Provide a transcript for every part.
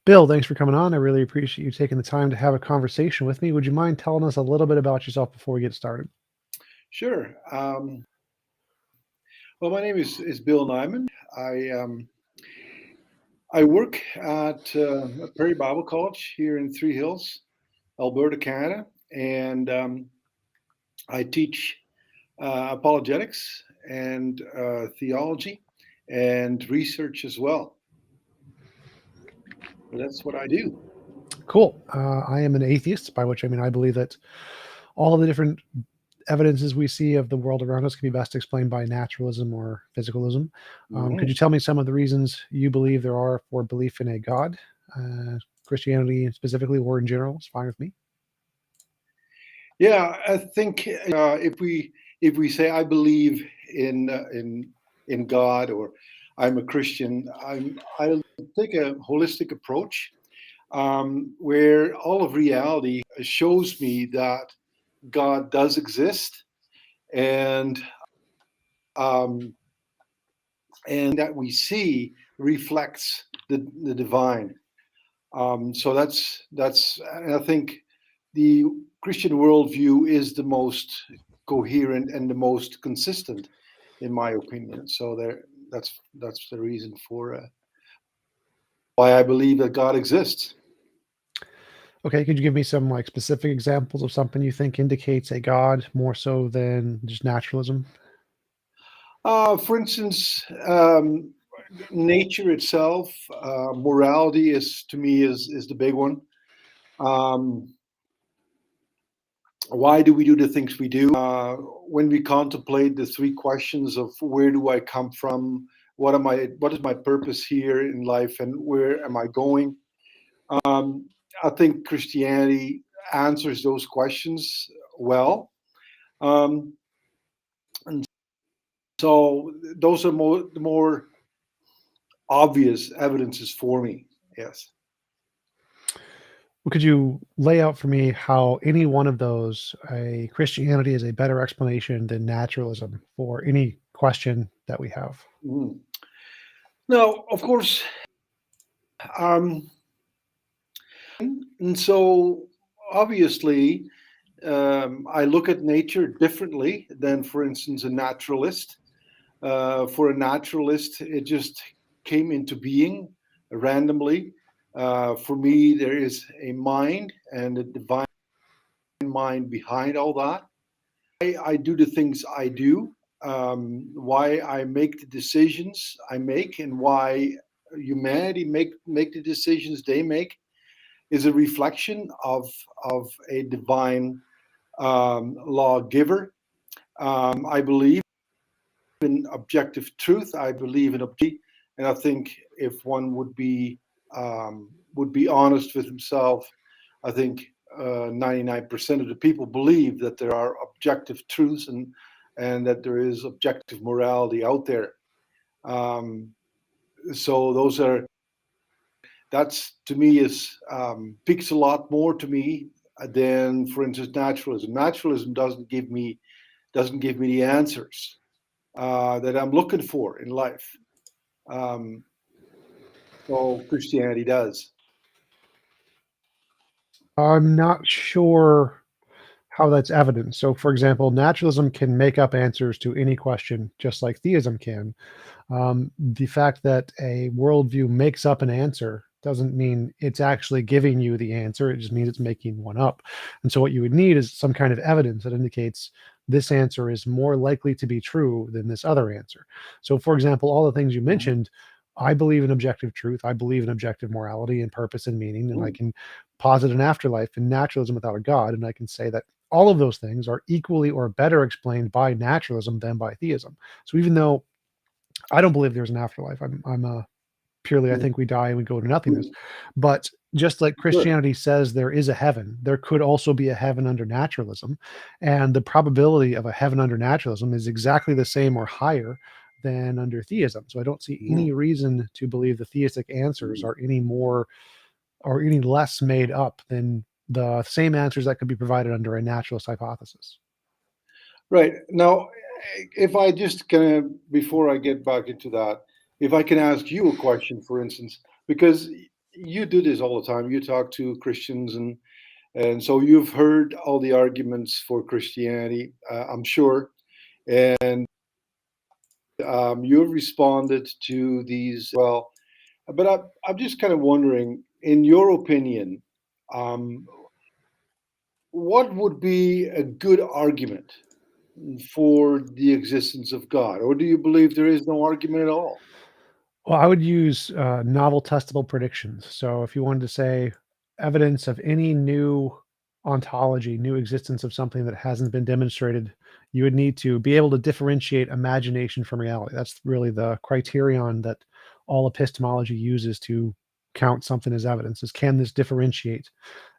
Bill, thanks for coming on. I really appreciate you taking the time to have a conversation with me. Would you mind telling us a little bit about yourself before we get started? Sure. Well, my name is Bill Nyman. I work at Prairie Bible College here in Three Hills, Alberta, Canada, and I teach apologetics and theology and research as well. So that's what I do. Cool. I am an atheist, by which I mean I believe that all of the different evidences we see of the world around us can be best explained by naturalism or physicalism. Could you tell me some of the reasons you believe there are for belief in a God? Christianity specifically, or in general, is fine with me. Yeah, I think if we say I believe in God, or I'm a Christian, I take a holistic approach where all of reality shows me that God does exist, and that we see reflects the divine. So that's and I think the Christian worldview is the most coherent and the most consistent, in my opinion. So that's the reason for why I believe that God exists. Okay, could you give me some like specific examples of something you think indicates a God more so than just naturalism? For instance, nature itself, morality is to me is the big one. Um, why do we do the things we do? When we contemplate the three questions of where do I come from, what is my purpose here in life, and where am I going? I think Christianity answers those questions well. Um, and so those are the more obvious evidences for me. Yes. Well, could you lay out for me how any one of those, a Christianity is a better explanation than naturalism for any question that we have? Mhm. Now, of course, um, and so obviously, I look at nature differently than, for instance, a naturalist. For a naturalist, it just came into being randomly. For me, there is a mind and a divine mind behind all that. I do the things I do, why I make the decisions I make, and why humanity make the decisions they make is a reflection of a divine lawgiver. I believe in objective truth. I believe in objectivity, and I think if one would be honest with himself, I think 99% of the people believe that there are objective truths, and that there is objective morality out there. Um, so that's to me is speaks a lot more to me than, for instance, naturalism. Naturalism doesn't give me the answers that I'm looking for in life. Um, so Christianity does. I'm not sure how that's evident. So, for example, naturalism can make up answers to any question, just like theism can. The fact that a worldview makes up an answer doesn't mean it's actually giving you the answer. It just means it's making one up. And so, what you would need is some kind of evidence that indicates this answer is more likely to be true than this other answer. So, for example, all the things you Mhm. mentioned, I believe in objective truth. I believe in objective morality and purpose and meaning. And I Mm. can posit an afterlife and naturalism without a God. And I can say that all of those things are equally or better explained by naturalism than by theism. So even though I don't believe there's an afterlife, I'm purely I Mm. think we die and we go to nothingness. But just like Sure. Christianity says there is a heaven, there could also be a heaven under naturalism, and the probability of a heaven under naturalism is exactly the same or higher than under theism. So I don't see Mhm. any reason to believe the theistic answers Mhm. are any more or any less made up than the same answers that could be provided under a naturalist hypothesis. Right. Now, if I just can, before I get back into that, if I can ask you a question, for instance, because you do this all the time. You talk to Christians, and so you've heard all the arguments for Christianity, I'm sure, and you've responded to these well. But I'm just kind of wondering, in your opinion, um, what would be a good argument for the existence of God, or do you believe there is no argument at all? Well, I would use novel testable predictions. So if you wanted to say evidence of any new ontology, new existence of something that hasn't been demonstrated, you would need to be able to differentiate imagination from reality. That's really the criterion that all epistemology uses to count something as evidence is, can this differentiate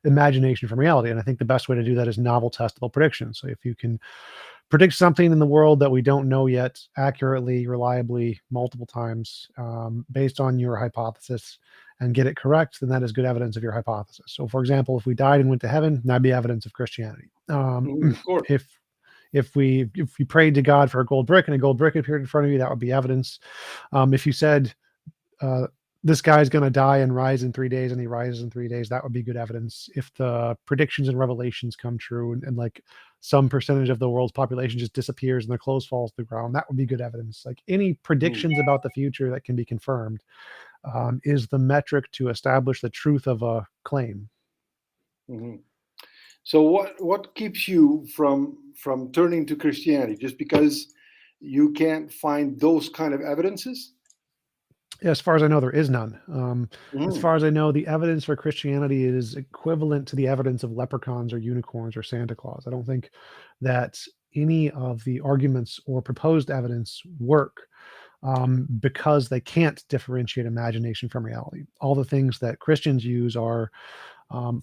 imagination from reality? And I think the best way to do that is novel testable predictions. So if you can predict something in the world that we don't know yet accurately, reliably, multiple times, based on your hypothesis, and get it correct, then that is good evidence of your hypothesis. So, for example, if we died and went to heaven, that'd be evidence of Christianity. Of course. If you prayed to God for a gold brick and a gold brick appeared in front of you, that would be evidence. If you said uh, this guy's going to die and rise in 3 days, and he rises in 3 days, that would be good evidence. If the predictions and revelations come true, and like some percentage of the world's population just disappears and their clothes falls to the ground, that would be good evidence. Like any Mm, predictions about the future that can be confirmed is the metric to establish the truth of a claim. mhm. So what keeps you from turning to Christianity? Just because you can't find those kind of evidences? As far as I know, there is none. As Mm, far as I know, the evidence for Christianity is equivalent to the evidence of leprechauns or unicorns or Santa Claus. I don't think that any of the arguments or proposed evidence work because they can't differentiate imagination from reality. All the things that Christians use are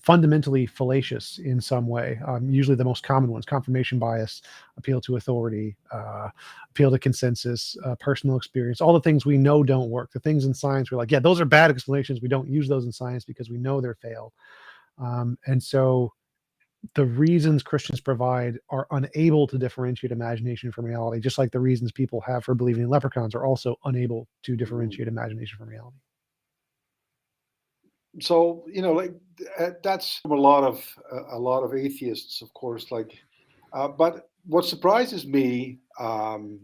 fundamentally fallacious in some way. Usually the most common ones: confirmation bias, appeal to authority, appeal to consensus, personal experience, all the things we know don't work. The things in science we're like, yeah, those are bad explanations. We don't use those in science because we know they're fail. And so the reasons Christians provide are unable to differentiate imagination from reality, just like the reasons people have for believing in leprechauns are also unable to mm. differentiate imagination from reality. So like that's from a lot of atheists, of course. But what surprises me from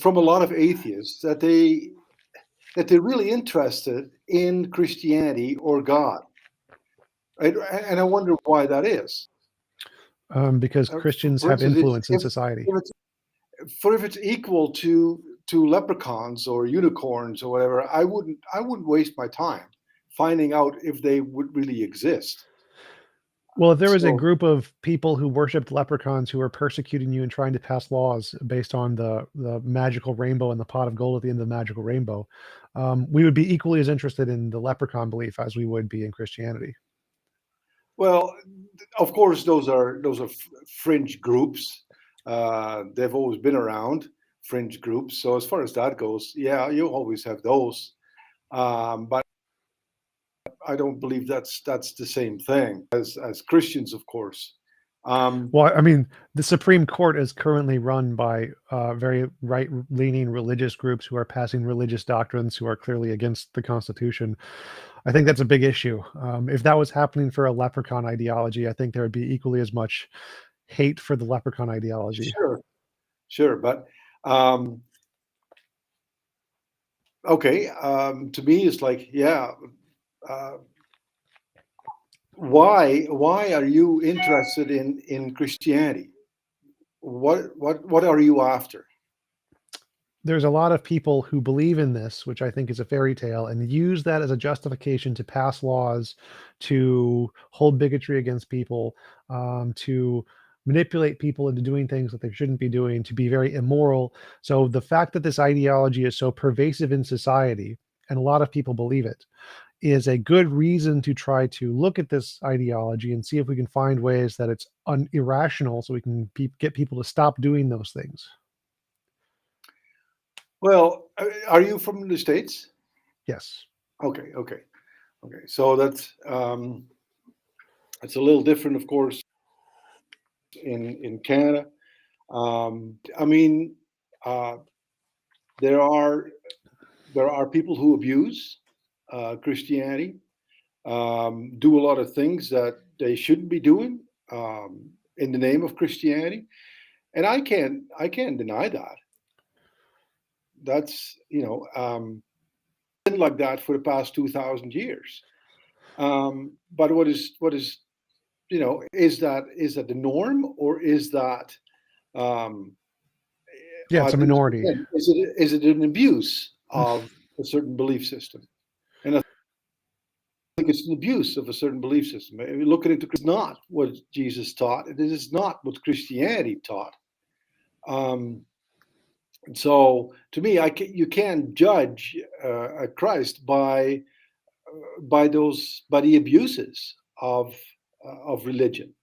a lot of atheists that they're really interested in Christianity or God, right? And I wonder why that is. Because Uh, Christians for have instance, influence in society. if it's equal to leprechauns or unicorns or whatever, I wouldn't waste my time finding out if they would really exist. Well, if there was a So, group of people who worshipped leprechauns who were persecuting you and trying to pass laws based on the magical rainbow and the pot of gold at the end of the magical rainbow, we would be equally as interested in the leprechaun belief as we would be in Christianity. well, of course, those are fringe groups. They've always been around, fringe groups. So as far as that goes, yeah, you always have those. But I don't believe that's the same thing as Christians, of course. Um, Well, I mean, the Supreme Court is currently run by very right-leaning religious groups who are passing religious doctrines who are clearly against the Constitution. I think that's a big issue. If that was happening for a leprechaun ideology, I think there would be equally as much hate for the leprechaun ideology. sure, sure, but um, okay. To me, it's like, yeah. Uh, why are you interested in Christianity? What are you after? There's a lot of people who believe in this, which I think is a fairy tale, and use that as a justification to pass laws, to hold bigotry against people, to manipulate people into doing things that they shouldn't be doing, to be very immoral. So the fact that this ideology is so pervasive in society, and a lot of people believe it, is a good reason to try to look at this ideology and see if we can find ways that it's irrational, so we can get people to stop doing those things. Well, are you from the States? Yes. Okay, okay, okay. So that's it's a little different, of course, in Canada. I mean, uh, there are people who abuse Christianity, do a lot of things that they shouldn't be doing in the name of Christianity, and I can't deny that. That's been like that for the past 2,000 years. But is that the norm, or is that um, Yeah, it's a minority. is it an abuse of a certain belief system? And I think it's an abuse of a certain belief system. I mean, looking into it's not what Jesus taught. It is not what Christianity taught. Um, so to me, you can't judge Christ by the abuses of religion.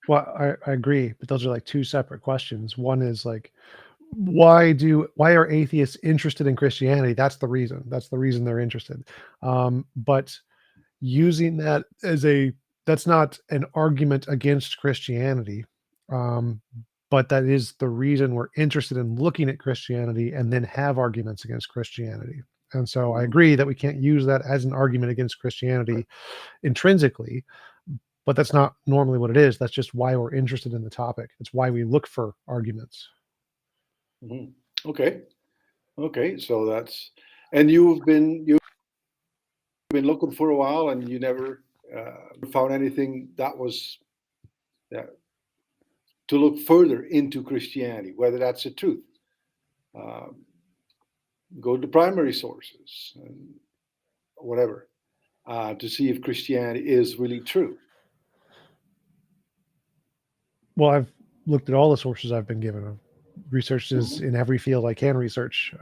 Well, I agree, but those are like two separate questions. One is like, why are atheists interested in Christianity? That's the reason. That's the reason they're interested. But using that as that's not an argument against Christianity. Um, but that is the reason we're interested in looking at Christianity and then have arguments against Christianity. And so I Mhm. agree that we can't use that as an argument against Christianity intrinsically, but that's not normally what it is. That's just why we're interested in the topic. It's why we look for arguments. Mhm. Okay. So and you've been looking for a while, and you never found anything that was uh, to look further into Christianity, whether that's the truth. Um, Go to the primary sources and whatever to see if Christianity is really true. Well, I've looked at all the sources I've been given. I've researched this Mhm. in every field I can research.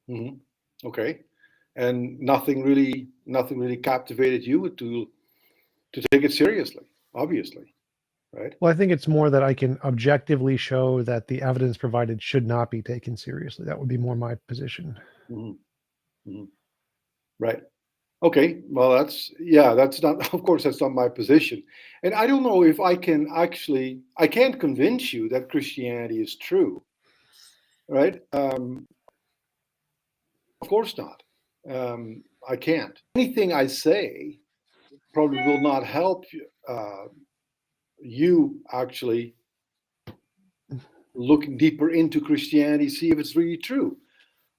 Mhm. Okay, and nothing really captivated you to take it seriously. Obviously, right? Well, I think it's more that I can objectively show that the evidence provided should not be taken seriously. That would be more my position. Mhm. Mhm. Right. Okay. Well, that's not. Of course, that's not my position, and I don't know if I can't convince you that Christianity is true, right? Of course not. I can't. Anything I say probably will not help you actually looking deeper into Christianity, see if it's really true.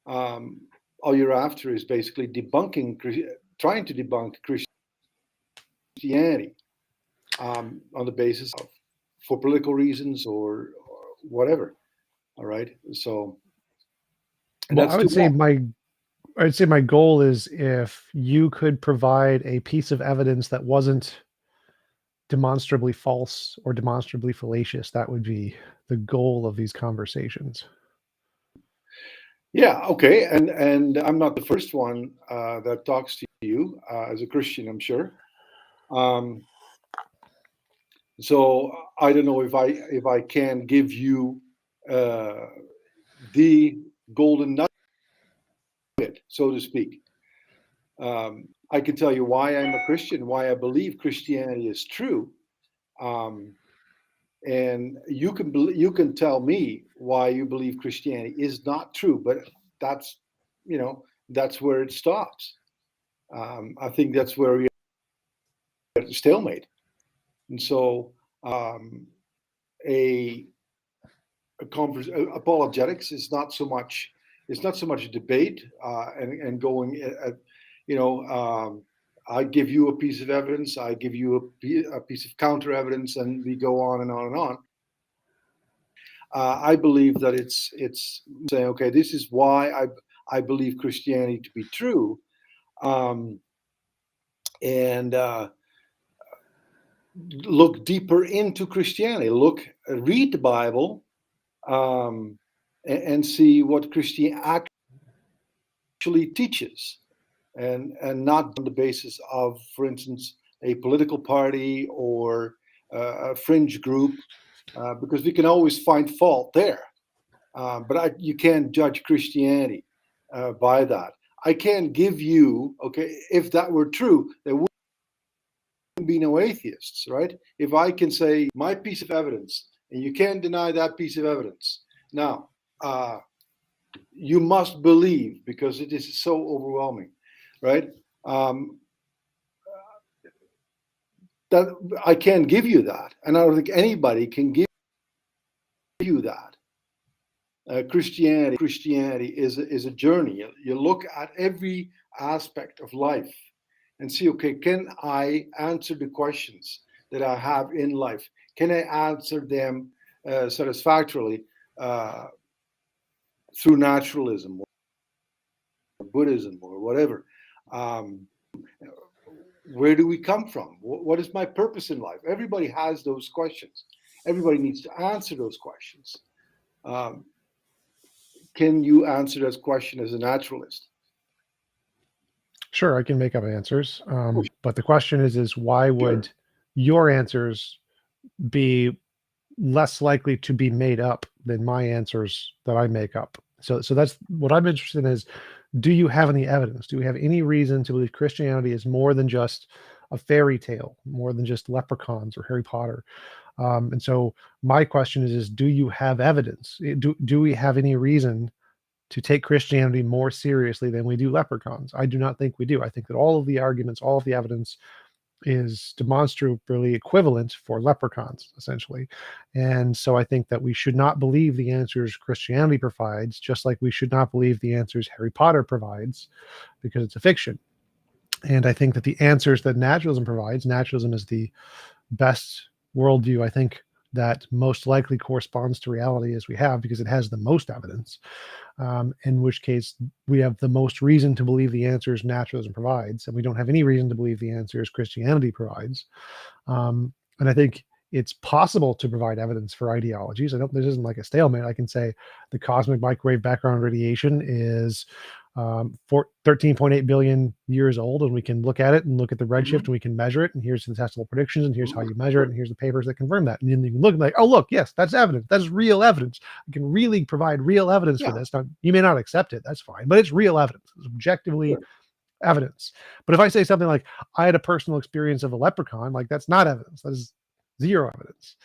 Um, all you're after is basically trying to debunk Christianity on the basis of for political reasons or whatever. All right, so and Well, that's too much. I'd say my goal is if you could provide a piece of evidence that wasn't demonstrably false or demonstrably fallacious, that would be the goal of these conversations. Yeah, okay, and I'm not the first one that talks to you as a Christian, I'm sure. Um, so I don't know if I can give you uh, the golden nugget, so to speak. I can tell you why I'm a Christian, why I believe Christianity is true, um, and you can tell me why you believe Christianity is not true. But that's that's where it stops. I think that's where we are at a stalemate. And so um, a apologetics is not so much a debate and going you know I give you a piece of evidence, I give you a piece of counter evidence, and we go on and on and on. I believe that it's saying, okay, this is why I believe Christianity to be true, um, and look deeper into Christianity, read the Bible, um, and see what Christianity actually teaches, and not on the basis of, for instance, a political party or a fringe group, because we can always find fault there. But you can't judge Christianity by that. I can't give you, okay, if that were true, there be no atheists, right? If I can say my piece of evidence and you can't deny that piece of evidence, now you must believe because it is so overwhelming, right? That I can't give you that, and I don't think anybody can give you that. Christianity is a journey. You look at every aspect of life and see, okay, can I answer the questions that I have in life? Can I answer them satisfactorily through naturalism or Buddhism or whatever? Where do we come from? What is my purpose in life? Everybody has those questions. Everybody needs to answer those questions. Can you answer this question as a naturalist? Sure, I can make up answers. But the question is why would your answers be less likely to be made up than my answers that I make up? So that's what I'm interested in is, do you have any evidence? Do we have any reason to believe Christianity is more than just a fairy tale, more than just leprechauns or Harry Potter? And so my question is do you have evidence? Do we have any reason to take Christianity more seriously than we do leprechauns? I do not think we do. I think that all of the arguments, all of the evidence is demonstrably equivalent for leprechauns, essentially. And so I think that we should not believe the answers Christianity provides, just like we should not believe the answers Harry Potter provides, because it's a fiction. And I think that the answers that naturalism provides, naturalism is the best worldview, I think, that most likely corresponds to reality as we have, because it has the most evidence, in which case we have the most reason to believe the answers naturalism provides, and we don't have any reason to believe the answers Christianity provides. And I think it's possible to provide evidence for ideologies. I don't, this isn't like a stalemate. I can say the cosmic microwave background radiation is 13.8 billion years old, and we can look at it and look at the redshift and we can measure it, and here's the testable predictions, and here's how you measure it, and here's the papers that confirm that. And then you can look like, oh look, yes, that's evidence, that's real evidence. I can really provide real evidence for this. Now you may not accept it, that's fine, but it's real evidence. It's objectively evidence. But if I say something like, I had a personal experience of a leprechaun, like that's not evidence, that is zero evidence.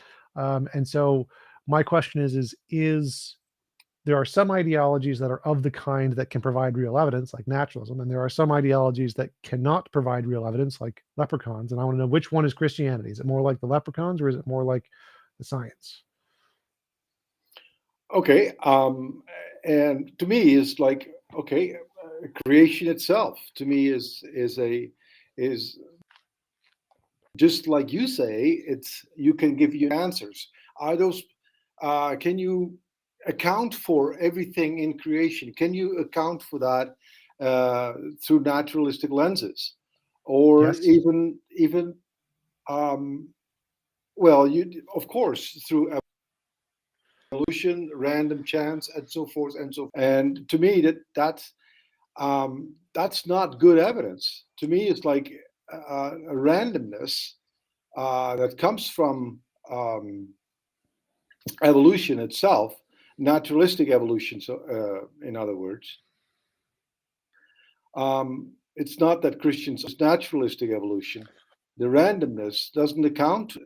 And so my question is there are some ideologies that are of the kind that can provide real evidence, like naturalism, and there are some ideologies that cannot provide real evidence, like leprechauns. And I want to know, which one is Christianity? Is it more like the leprechauns, or is it more like the science? Okay, and to me, is like, okay, creation itself to me is just like you say. It's, you can give you answers. Are those? Can you account for everything in creation? Can you account for that through naturalistic lenses, or Yes. even well, you, of course, through evolution, random chance, and so forth and so forth. And to me, that's not good evidence. To me, it's like a randomness that comes from evolution itself, naturalistic evolution. So, in other words, it's not that Christians is naturalistic evolution. The randomness doesn't account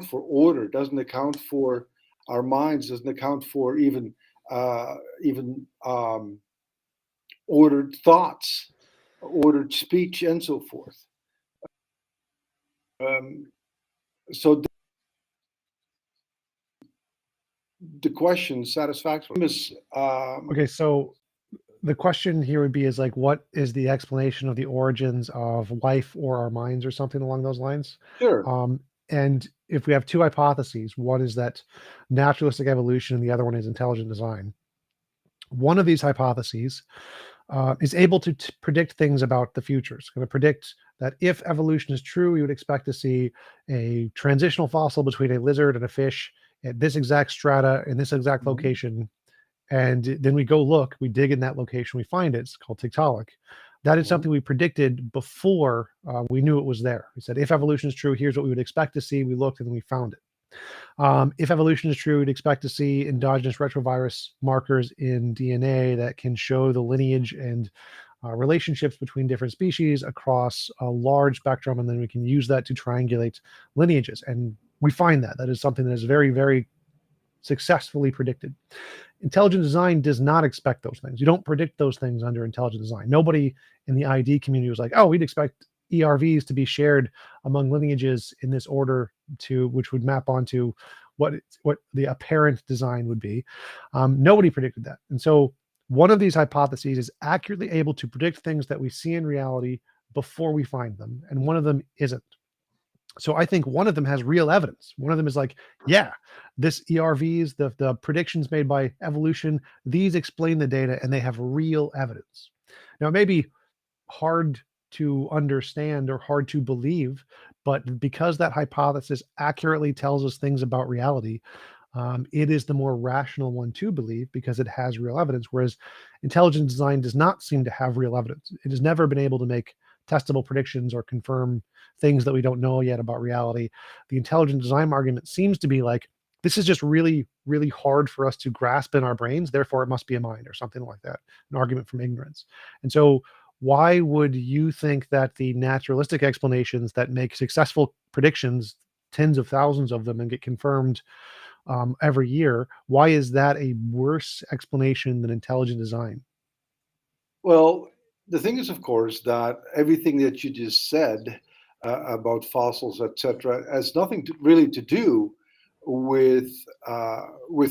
for order, doesn't account for our minds, doesn't account for even ordered thoughts, ordered speech, and so forth. So the question satisfactory is Okay, so the question here would be is like, what is the explanation of the origins of life or our minds, or something along those lines? sure. And if we have two hypotheses, one is that naturalistic evolution and the other one is intelligent design. One of these hypotheses is able to predict things about the future. It's going to predict that if evolution is true, we would expect to see a transitional fossil between a lizard and a fish at this exact strata in this exact location. And then we go look, we dig in that location, we find it. It's called Tiktaalik. That is something we predicted before we knew it was there. We said, if evolution is true, here's what we would expect to see. We looked and then we found it. If evolution is true, we'd expect to see endogenous retrovirus markers in DNA that can show the lineage and relationships between different species across a large spectrum, and then we can use that to triangulate lineages. And we find that is something that is very, very successfully predicted. Intelligent design does not expect those things. You don't predict those things under intelligent design. Nobody in the ID community was like, oh, we'd expect ERVs to be shared among lineages in this order, which would map onto what the apparent design would be. Nobody predicted that. And so one of these hypotheses is accurately able to predict things that we see in reality before we find them, and one of them isn't. So I think one of them has real evidence. One of them is like, yeah, this ERVs, the predictions made by evolution, these explain the data and they have real evidence. Now, it may be hard to understand or hard to believe, but because that hypothesis accurately tells us things about reality, it is the more rational one to believe because it has real evidence, whereas intelligent design does not seem to have real evidence. It has never been able to make testable predictions or confirm things that we don't know yet about reality. The intelligent design argument seems to be like, this is just really, really hard for us to grasp in our brains, therefore it must be a mind, or something like that, an argument from ignorance. And so why would you think that the naturalistic explanations that make successful predictions, tens of thousands of them, and get confirmed every year, why is that a worse explanation than intelligent design? Well, the thing is, of course, that everything that you just said about fossils, etc., has nothing really to do with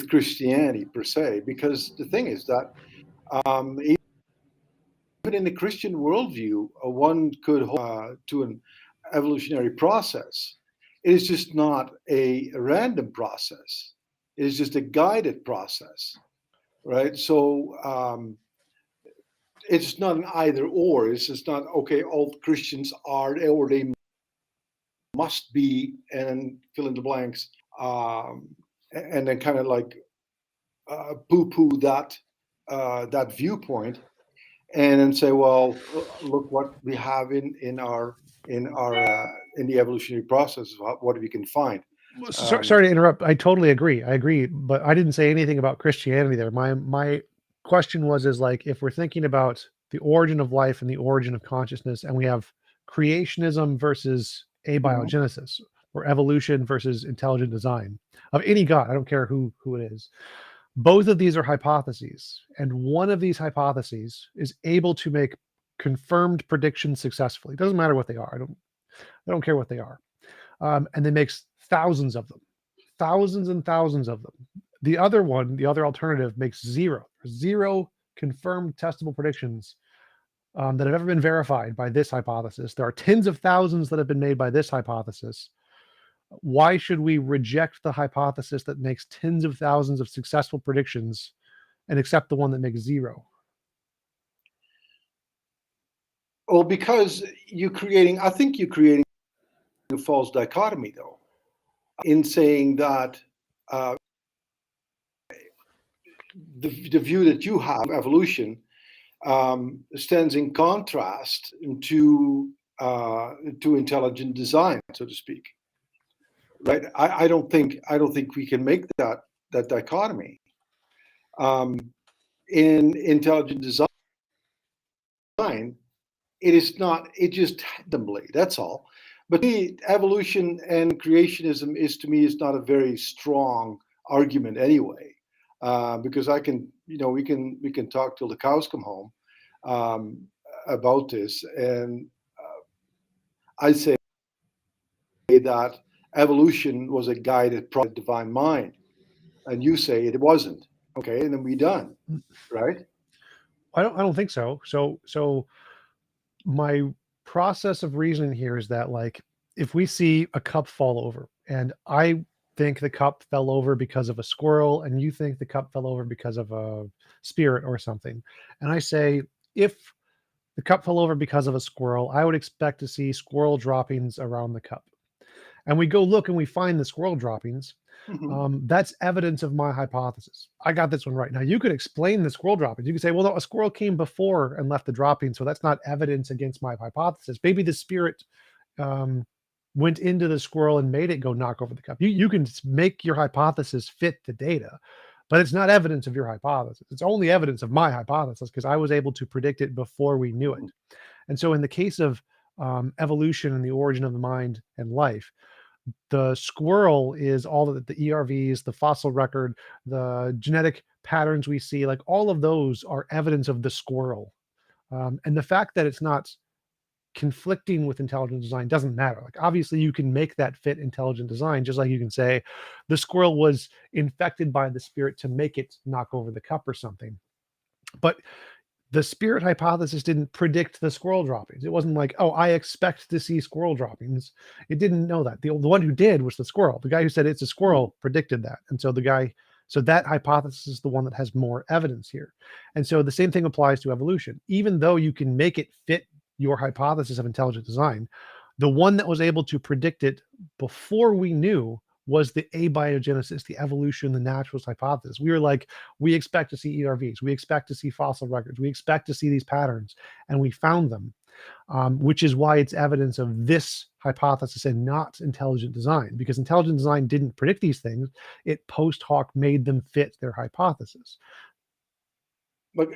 Christianity per se. Because the thing is that even in the Christian worldview, one could hold to an evolutionary process. It is just not a random process. It is just a guided process, right? So it's not an either or. It's just not, okay, all Christians are, or they must be, and fill in the blanks, and then kind of like poo-poo that viewpoint, and then say, well, look what we have in the evolutionary process. What we can find. Sorry to interrupt. I totally agree. I agree, but I didn't say anything about Christianity there. My question is like, if we're thinking about the origin of life and the origin of consciousness, and we have creationism versus abiogenesis, or evolution versus intelligent design of any god, I don't care who it is. Both of these are hypotheses, and one of these hypotheses is able to make confirmed predictions successfully. It doesn't matter what they are. I don't care what they are. And then makes thousands of them, thousands and thousands of them. The other one, the other alternative, makes zero confirmed testable predictions that have ever been verified by this hypothesis. There are tens of thousands that have been made by this hypothesis. Why should we reject the hypothesis that makes tens of thousands of successful predictions and accept the one that makes zero? Well, because I think you're creating a false dichotomy, though, in saying that the view that you have of evolution stands in contrast to intelligent design, so to speak. Right? I don't think we can make that dichotomy. In intelligent design, it is not. It just randomly. That's all. But evolution and creationism is not a very strong argument anyway, because we can talk till the cows come home about this, and I say that evolution was a guided divine mind, and you say it wasn't. Okay, and then we're done, right? I don't think so. So my process of reasoning here is that, like, if we see a cup fall over, and I think the cup fell over because of a squirrel, and you think the cup fell over because of a spirit or something, and I say, if the cup fell over because of a squirrel, I would expect to see squirrel droppings around the cup. And we go look and we find the squirrel droppings. That's evidence of my hypothesis. I got this one right. Now, you could explain the squirrel droppings. You could say, well, no, a squirrel came before and left the droppings, so that's not evidence against my hypothesis. Maybe the spirit went into the squirrel and made it go knock over the cup. You can make your hypothesis fit the data, but it's not evidence of your hypothesis. It's only evidence of my hypothesis because I was able to predict it before we knew it. And so in the case of evolution and the origin of the mind and life, the squirrel is all of the ERVs, the fossil record, the genetic patterns we see, like all of those are evidence of the squirrel. And the fact that it's not conflicting with intelligent design doesn't matter. Like obviously you can make that fit intelligent design, just like you can say the squirrel was infected by the spirit to make it knock over the cup or something. But the spirit hypothesis didn't predict the squirrel droppings. It wasn't like, oh, I expect to see squirrel droppings. It didn't know that. The one who did was the squirrel. The guy who said it's a squirrel predicted that. And so so that hypothesis is the one that has more evidence here. And so the same thing applies to evolution. Even though you can make it fit your hypothesis of intelligent design, the one that was able to predict it before we knew was the abiogenesis, the evolution, the naturalist hypothesis. We were like, we expect to see ERVs, we expect to see fossil records, we expect to see these patterns, and we found them, which is why it's evidence of this hypothesis and not intelligent design, because intelligent design didn't predict these things, it post hoc made them fit their hypothesis. But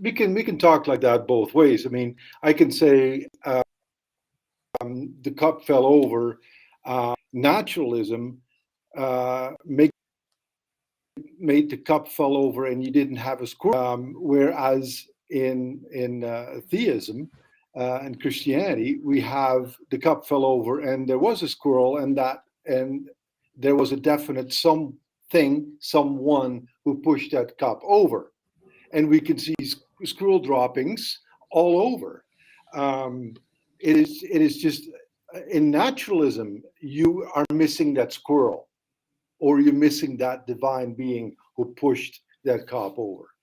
we can talk like that both ways. I mean, I can say the cup fell over. Naturalism made the cup fall over, and you didn't have a squirrel. Whereas in theism and Christianity, we have the cup fell over, and there was a squirrel, and there was a definite someone who pushed that cup over, and we can see squirrel droppings all over. It is just. In naturalism, you are missing that squirrel, or you're missing that divine being who pushed that cup over.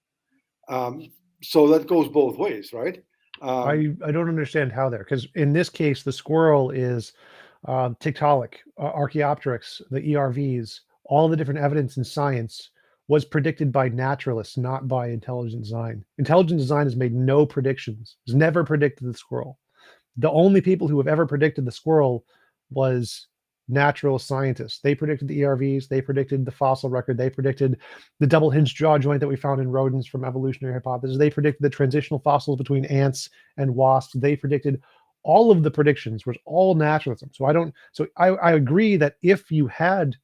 So that goes both ways, right? I don't understand how there, because in this case, the squirrel is Tiktaalik, Archaeopteryx, the ERVs, all the different evidence in science was predicted by naturalists, not by intelligent design. Intelligent design has made no predictions, has never predicted the squirrel. The only people who have ever predicted the squirrel was natural scientists. They predicted the ERVs, they predicted the fossil record, they predicted the double hinged jaw joint that we found in rodents from evolutionary hypothesis, they predicted the transitional fossils between ants and wasps, they predicted all of the predictions was all naturalism. So I agree that if you had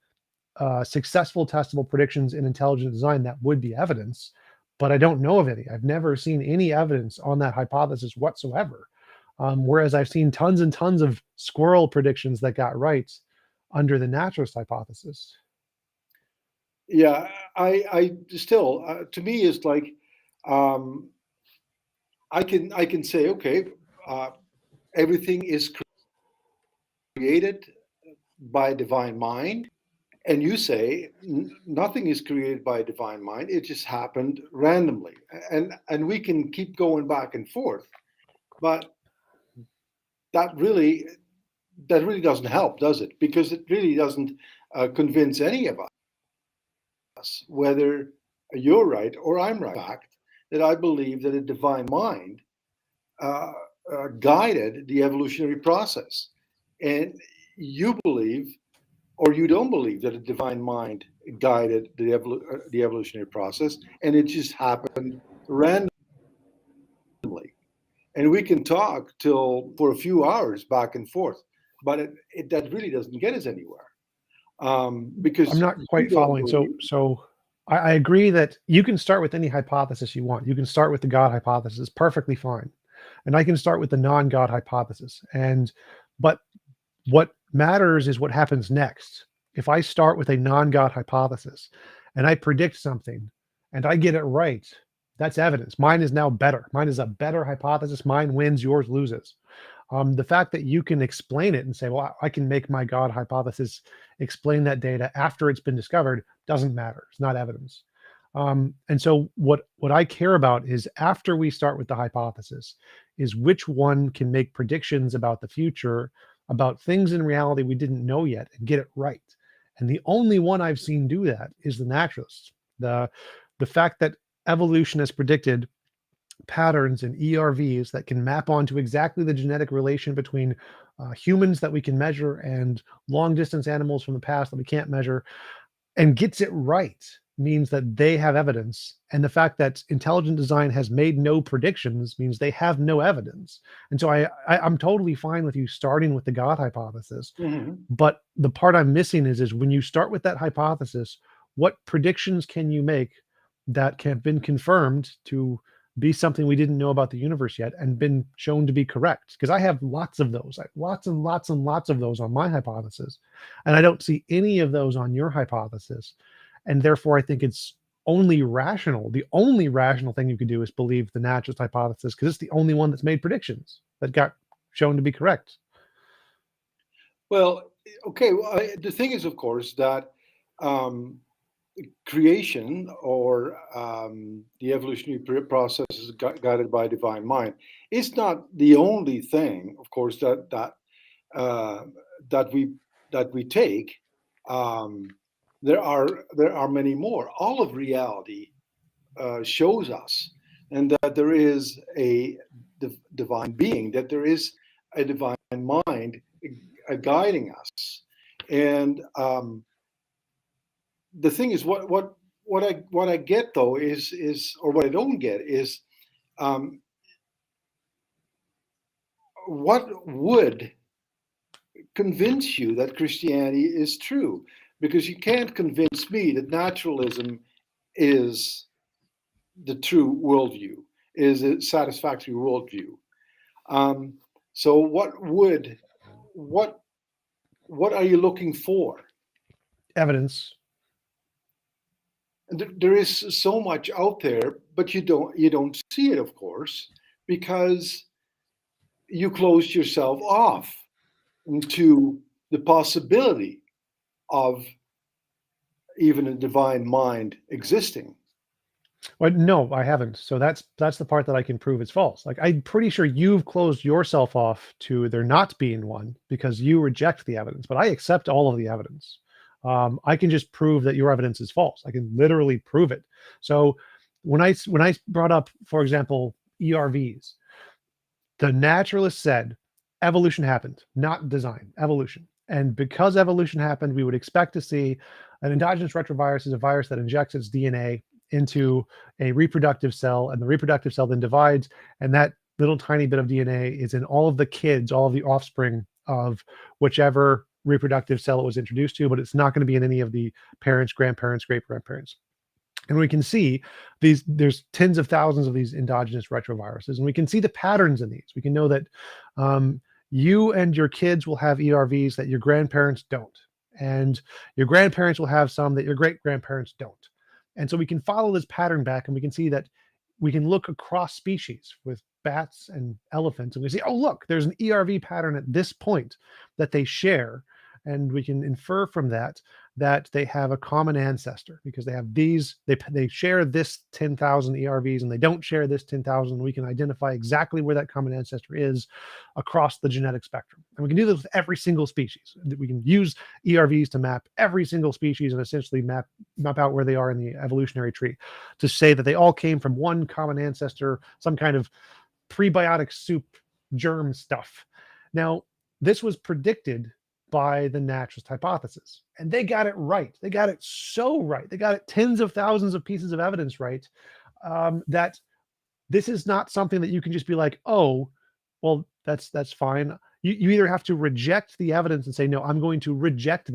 successful testable predictions in intelligent design, that would be evidence, but I don't know of any. I've never seen any evidence on that hypothesis whatsoever. Whereas I've seen tons and tons of squirrel predictions that got right under the naturalist hypothesis. Yeah, I still, to me, it's like I can say, okay, everything is created by divine mind, and you say nothing is created by divine mind; it just happened randomly, and we can keep going back and forth, but that really doesn't help, does it? Because it really doesn't convince any of us, whether you're right or I'm right. Fact that I believe that a divine mind guided the evolutionary process, and you believe or you don't believe that a divine mind guided the evolutionary process, and it just happened randomly. And we can talk for a few hours back and forth, but that really doesn't get us anywhere. Because I'm not quite following. So I agree that you can start with any hypothesis you want. You can start with the God hypothesis, perfectly fine, and I can start with the non-God hypothesis. But what matters is what happens next. If I start with a non-God hypothesis and I predict something and I get it right, that's evidence. Mine is now better. Mine is a better hypothesis. Mine wins, yours loses. The fact that you can explain it and say, well, I can make my God hypothesis explain that data after it's been discovered doesn't matter. It's not evidence. And so what I care about is after we start with the hypothesis is which one can make predictions about the future, about things in reality we didn't know yet, and get it right. And the only one I've seen do that is the naturalists. The fact that evolution has predicted patterns in ERVs that can map onto exactly the genetic relation between humans that we can measure and long distance animals from the past that we can't measure. and gets it right means that they have evidence. And the fact that intelligent design has made no predictions means they have no evidence. And so I'm totally fine with you starting with the God hypothesis. Mhm. But the part I'm missing is when you start with that hypothesis, what predictions can you make that have been confirmed to be something we didn't know about the universe yet and been shown to be correct? Because I have lots of those, lots and lots and lots of those on my hypothesis. And I don't see any of those on your hypothesis. And therefore, I think it's only rational. The only rational thing you could do is believe the naturalist hypothesis because it's the only one that's made predictions that got shown to be correct. Well, okay. Well, the thing is, of course, that creation or the evolutionary process is guided by divine mind. It's not the only thing, of course, uh, that we take. Um, there are many more. All of reality shows us, and that there is a divine being, that there is a divine mind guiding us, and the thing is, what I get though is or what I don't get is um, what would convince you that Christianity is true, because you can't convince me that naturalism is the true worldview, is a satisfactory worldview. Um, so what what are you looking for? Evidence. And there is so much out there, but you don't see it, of course, because you closed yourself off to the possibility of even a divine mind existing. Well, no, I haven't. So that's the part that I can prove is false. Like I'm pretty sure you've closed yourself off to there not being one because you reject the evidence, but I accept all of the evidence. I can just prove that your evidence is false. I can literally prove it. So when I brought up, for example, ERVs, the naturalist said evolution happened, not design, evolution. And because evolution happened, we would expect to see an endogenous retrovirus is a virus that injects its DNA into a reproductive cell, and the reproductive cell then divides, and that little tiny bit of DNA is in all of the kids, all of the offspring of whichever reproductive cell it was introduced to, but it's not going to be in any of the parents, grandparents, great grandparents. And we can see there's tens of thousands of these endogenous retroviruses, and we can see the patterns in these. We can know that you and your kids will have ERVs that your grandparents don't, and your grandparents will have some that your great grandparents don't. And so we can follow this pattern back, and we can see that we can look across species with bats and elephants, and we see, oh, look, there's an ERV pattern at this point that they share. And we can infer from that that they have a common ancestor because they have they share this 10,000 ERVs and they don't share this 10,000. We can identify exactly where that common ancestor is across the genetic spectrum. And we can do this with every single species. We can use ERVs to map every single species and essentially map out where they are in the evolutionary tree to say that they all came from one common ancestor, some kind of prebiotic soup germ stuff. Now, this was predicted by the naturalist hypothesis, and they got it right. They got it so right. They got it tens of thousands of pieces of evidence right, that this is not something that you can just be like, oh, well, that's fine. You either have to reject the evidence and say, no, I'm going to reject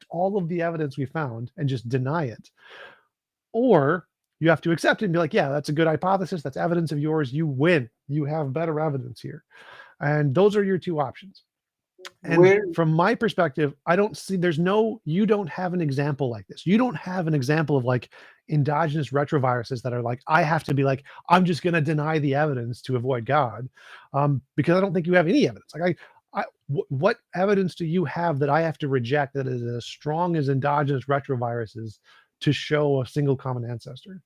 all of the evidence we found and just deny it, or you have to accept it and be like, yeah, that's a good hypothesis. That's evidence of yours. You win. You have better evidence here. And those are your two options. And Where from my perspective, I don't see you don't have an example like this. You don't have an example of like endogenous retroviruses that are like, I have to be like, I'm just going to deny the evidence to avoid God. Because I don't think you have any evidence. Like what evidence do you have that I have to reject that is as strong as endogenous retroviruses to show a single common ancestor?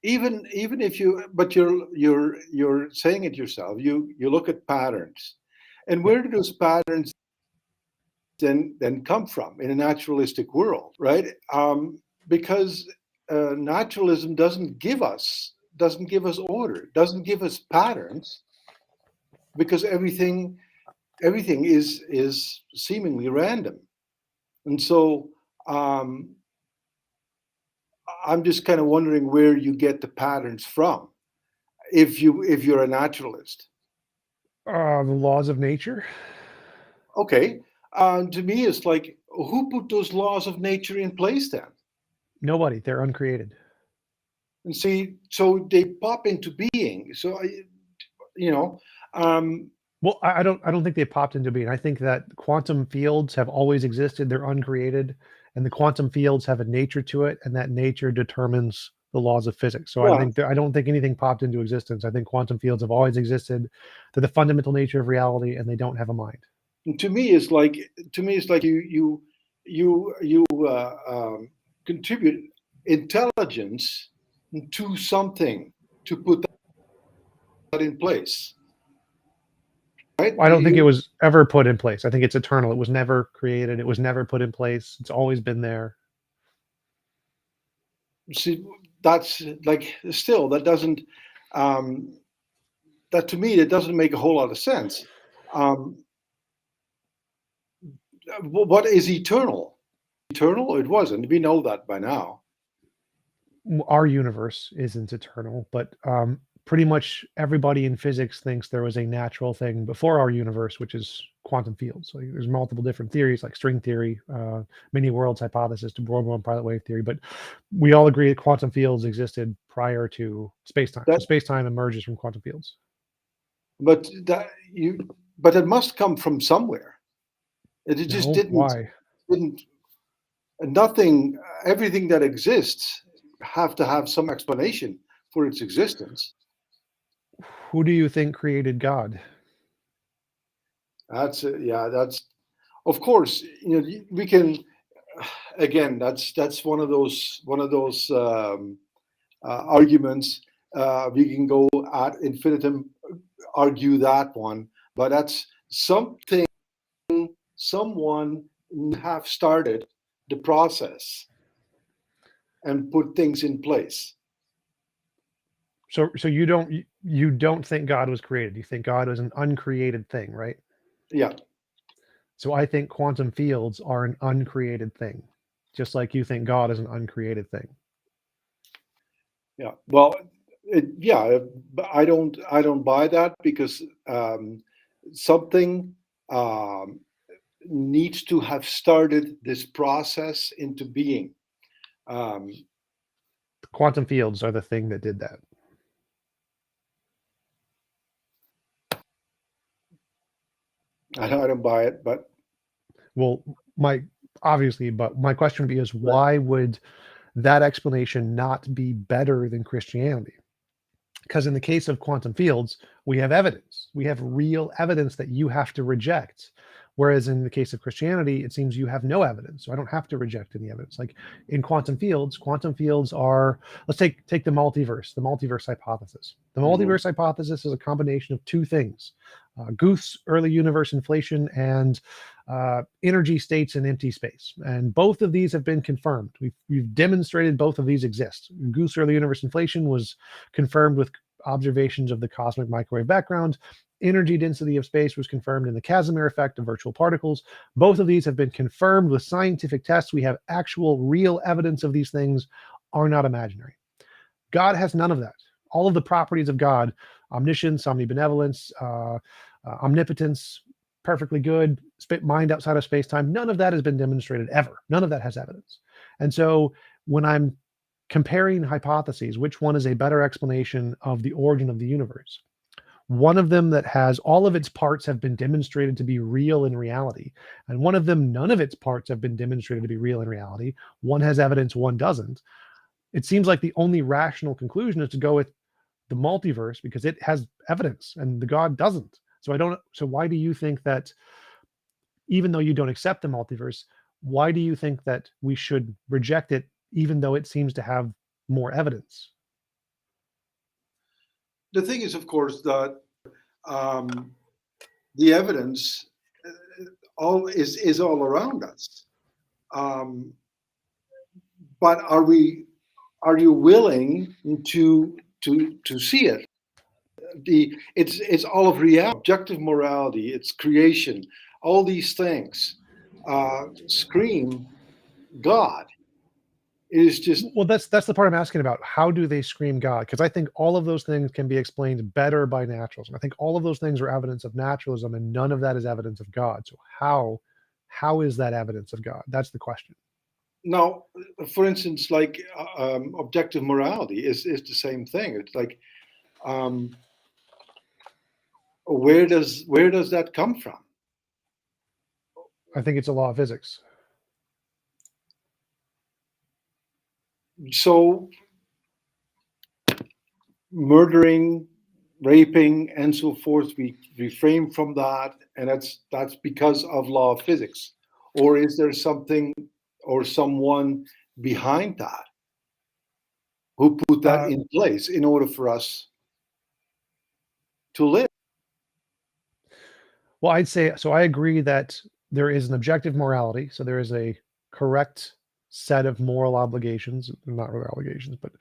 even if you, but you're saying it yourself. You look at patterns, and Yep. where do those patterns then come from in a naturalistic world, right? Because naturalism doesn't give us order, doesn't give us patterns, because everything is seemingly random. And so I'm just kind of wondering where you get the patterns from if you're a naturalist. The laws of nature. Okay, to me, it's like, who put those laws of nature in place then? Nobody. They're uncreated. And see, so they pop into being. So you know, um, Well, I don't think they popped into being. I think that quantum fields have always existed. They're uncreated, and the quantum fields have a nature to it, and that nature determines the laws of physics. So yeah. I don't think anything popped into existence. I think quantum fields have always existed. They're the fundamental nature of reality, and they don't have a mind. And to me, it's like you contribute intelligence to something to put that in place, right? I don't think it was ever put in place. I think it's eternal. It was never created. It was never put in place. It's always been there. See, that's like, still, that doesn't, um, that to me, that doesn't make a whole lot of sense. Um, what is eternal? Eternal? It wasn't. We know that by now. Our universe isn't eternal, but pretty much everybody in physics thinks there was a natural thing before our universe, which is quantum fields. So there's multiple different theories like string theory, many worlds hypothesis, to Bohr pilot wave theory, but we all agree that quantum fields existed prior to space-time. So That, space-time emerges from quantum fields. but but it must come from somewhere. It just No, why? didn't nothing. Everything that exists have to have some explanation for its existence. Who do you think created God? Yeah. That's, of course, we can, again. That's one of those arguments. We can go ad infinitum, argue that one, but that's something. Someone have started the process and put things in place. So you don't think God was created. You think God was an uncreated thing, right? Yeah. So I think quantum fields are an uncreated thing, just like you think God is an uncreated thing. Yeah. Well, yeah, but I don't buy that, because something needs to have started this process into being. Um, Quantum fields are the thing that did that. I don't buy it, but Well, but my question would be is why would that explanation not be better than Christianity? Because in the case of quantum fields, we have evidence. We have real evidence that you have to reject. Whereas in the case of Christianity, it seems you have no evidence. So I don't have to reject any evidence. Like in quantum fields are, let's take the multiverse hypothesis. The multiverse hypothesis is a combination of two things. Guth's early universe inflation and energy states in empty space. And both of these have been confirmed. We've demonstrated both of these exist. Guth's early universe inflation was confirmed with observations of the cosmic microwave background. Energy density of space was confirmed in the Casimir effect of virtual particles. Both of these have been confirmed with scientific tests. We have actual real evidence of these things are not imaginary. God has none of that. All of the properties of God, omniscience, omnibenevolence, omnipotence, perfectly good, mind outside of space-time, none of that has been demonstrated ever. None of that has evidence. And so when I'm comparing hypotheses, which one is a better explanation of the origin of the universe? One of them that has all of its parts have been demonstrated to be real in reality, and one of them, none of its parts have been demonstrated to be real in reality. One has evidence, one doesn't. It seems like the only rational conclusion is to go with the multiverse because it has evidence and the God doesn't. So why do you think that, even though you don't accept the multiverse, why do you think that we should reject it even though it seems to have more evidence? The thing is, of course, that um, the evidence all is all around us. Um, but are you willing to see it? It's all of reality, objective morality, it's creation, all these things scream God. It is just Well, that's the part I'm asking about. How do they scream God? Because I think all of those things can be explained better by naturalism. I think all of those things are evidence of naturalism, and none of that is evidence of God. So how is that evidence of God? That's the question. now, for instance, like objective morality is the same thing. It's like, um, where does that come from? I think it's a law of physics. So murdering, raping, and so forth, we refrain from that, and that's because of law of physics. Or is there something or someone behind that who put that in place in order for us to live? Well, I'd say so. I agree that there is an objective morality. So there is a correct set of moral obligations, not really obligations, but,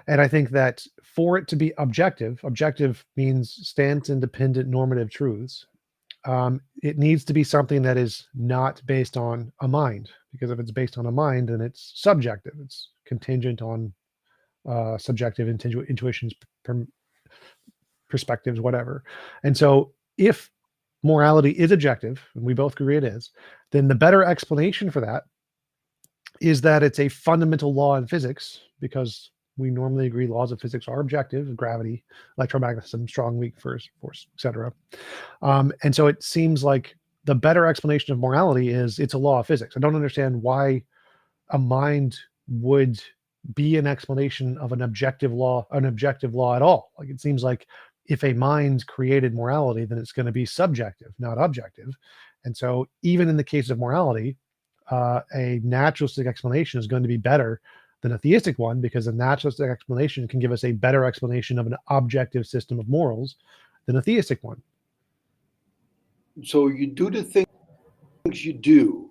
and I think that for it to be objective, objective means stance independent normative truths. It needs to be something that is not based on a mind, because if it's based on a mind, then it's subjective. It's contingent on subjective intuitions, perspectives, whatever. And so if morality is objective, and we both agree it is, then the better explanation for that is that it's a fundamental law in physics, because we normally agree laws of physics are objective: gravity, electromagnetism, strong, weak, force, etc. And so it seems like the better explanation of morality is it's a law of physics. I don't understand why a mind would be an explanation of an objective law at all. Like, it seems like if a mind created morality, then it's going to be subjective, not objective. And so even in the case of morality, a naturalistic explanation is going to be better than a theistic one, because a naturalistic explanation can give us a better explanation of an objective system of morals than a theistic one. So you do the things you do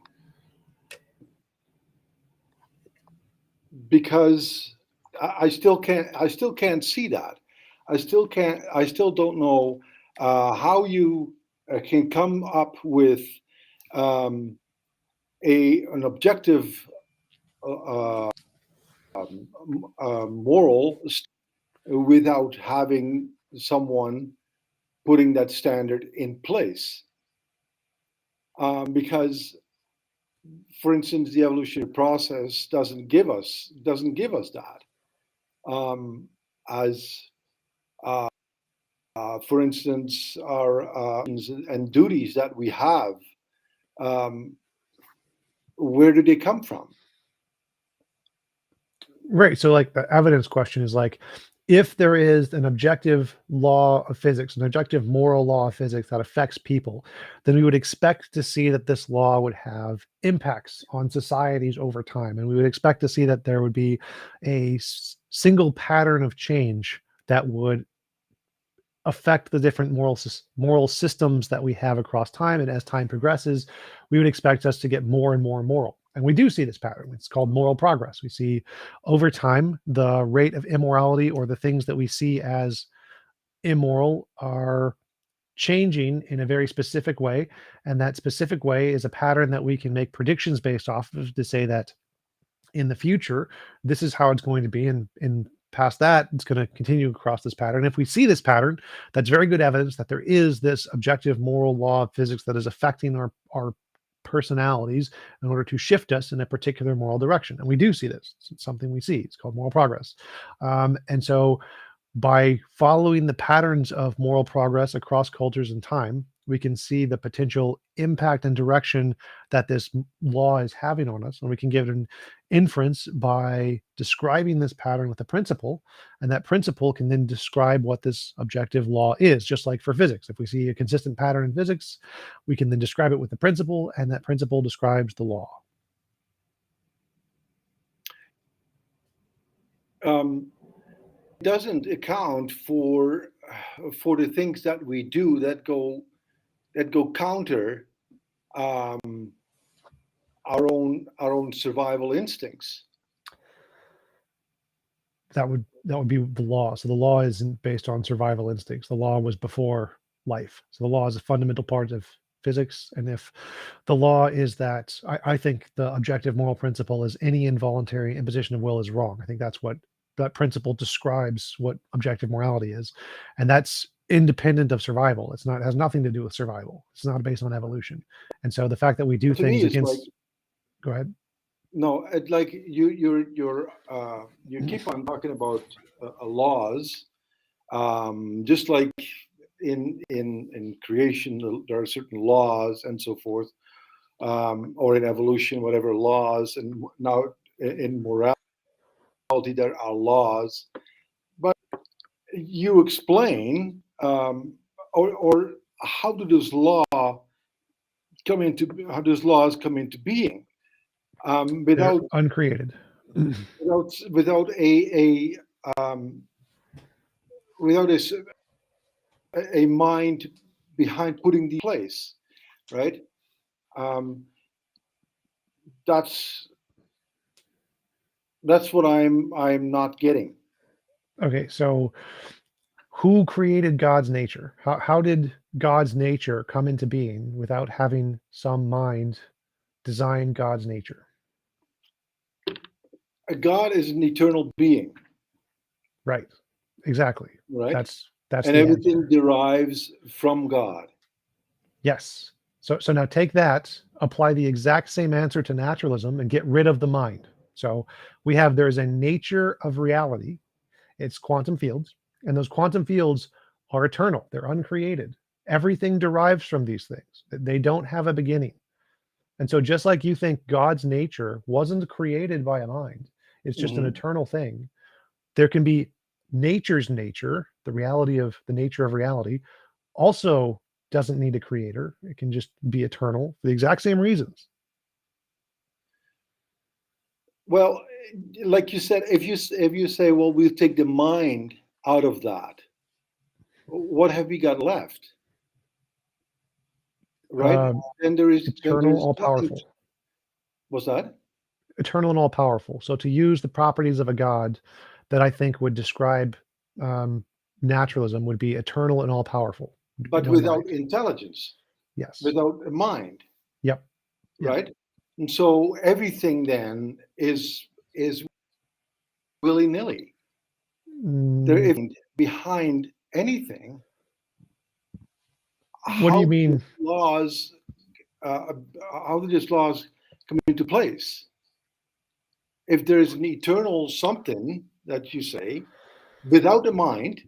because I still can't see that. I still don't know how you can come up with an objective moral without having someone putting that standard in place. Because, for instance, the evolutionary process doesn't give us that. As for instance, our and duties that we have, where do they come from? Right. So, like, the evidence question is like, if there is an objective law of physics, an objective moral law of physics that affects people, then we would expect to see that this law would have impacts on societies over time. And we would expect to see that there would be a single pattern of change that would affect the different moral systems that we have across time. And as time progresses, we would expect us to get more and more moral. And we do see this pattern. It's called moral progress. We see over time the rate of immorality, or the things that we see as immoral, are changing in a very specific way. And that specific way is a pattern that we can make predictions based off of, to say that in the future, this is how it's going to be. And past that, it's going to continue across this pattern. If we see this pattern, that's very good evidence that there is this objective moral law of physics that is affecting our personalities in order to shift us in a particular moral direction. And we do see this. It's something we see. It's called moral progress. And so by following the patterns of moral progress across cultures and time, we can see the potential impact and direction that this law is having on us. And we can give it an inference by describing this pattern with a principle. And that principle can then describe what this objective law is, just like for physics. If we see a consistent pattern in physics, we can then describe it with the principle, and that principle describes the law. Doesn't account for the things that we do that go counter our own survival instincts. That would be the law. So the law isn't based on survival instincts. The law was before life. So the law is a fundamental part of physics. And if the law is that, I think the objective moral principle is any involuntary imposition of will is wrong. I think that's what that principle describes what objective morality is. And that's independent of survival. It's not, it has nothing to do with survival. It's not based on evolution. And so the fact that we do To me, things it's against, like, go ahead. no, like you keep on talking about laws, just like in creation there are certain laws and so forth, or in evolution, whatever laws, and now in morality there are laws. But you explain, or how do those laws come into being, They're without uncreated. without um, without a mind behind putting the place, right? Um, that's what I'm not getting. Okay, so who created God's nature? How did God's nature come into being without having some mind design God's nature? God is an eternal being, Right. Exactly. right? That's And the everything answer. derives from God. Yes. So now take that, apply the exact same answer to naturalism and get rid of the mind. So we have, there's a nature of reality. It's quantum fields, and those quantum fields are eternal. They're uncreated. Everything derives from these things. They don't have a beginning. And so just like you think God's nature wasn't created by a mind, it's just an Mhm. eternal thing. There can be nature's nature, the reality of the nature of reality, also doesn't need a creator. It can just be eternal for the exact same reasons. Well, like you said, if you say, well, we'll take the mind out of that, what have we got left, right? Um, Then Eternal, there's all nothing. powerful. What's that? Eternal and all powerful. So to use the properties of a God that I think would describe um, naturalism would be eternal and all powerful. But No without mind. intelligence, Yes. without a mind, Yep. Yep. right? And so everything then is willy nilly. There Mm, isn't behind anything. what do How you do mean? laws uh, how do these laws come into place? If there's an eternal something that you say without a mind,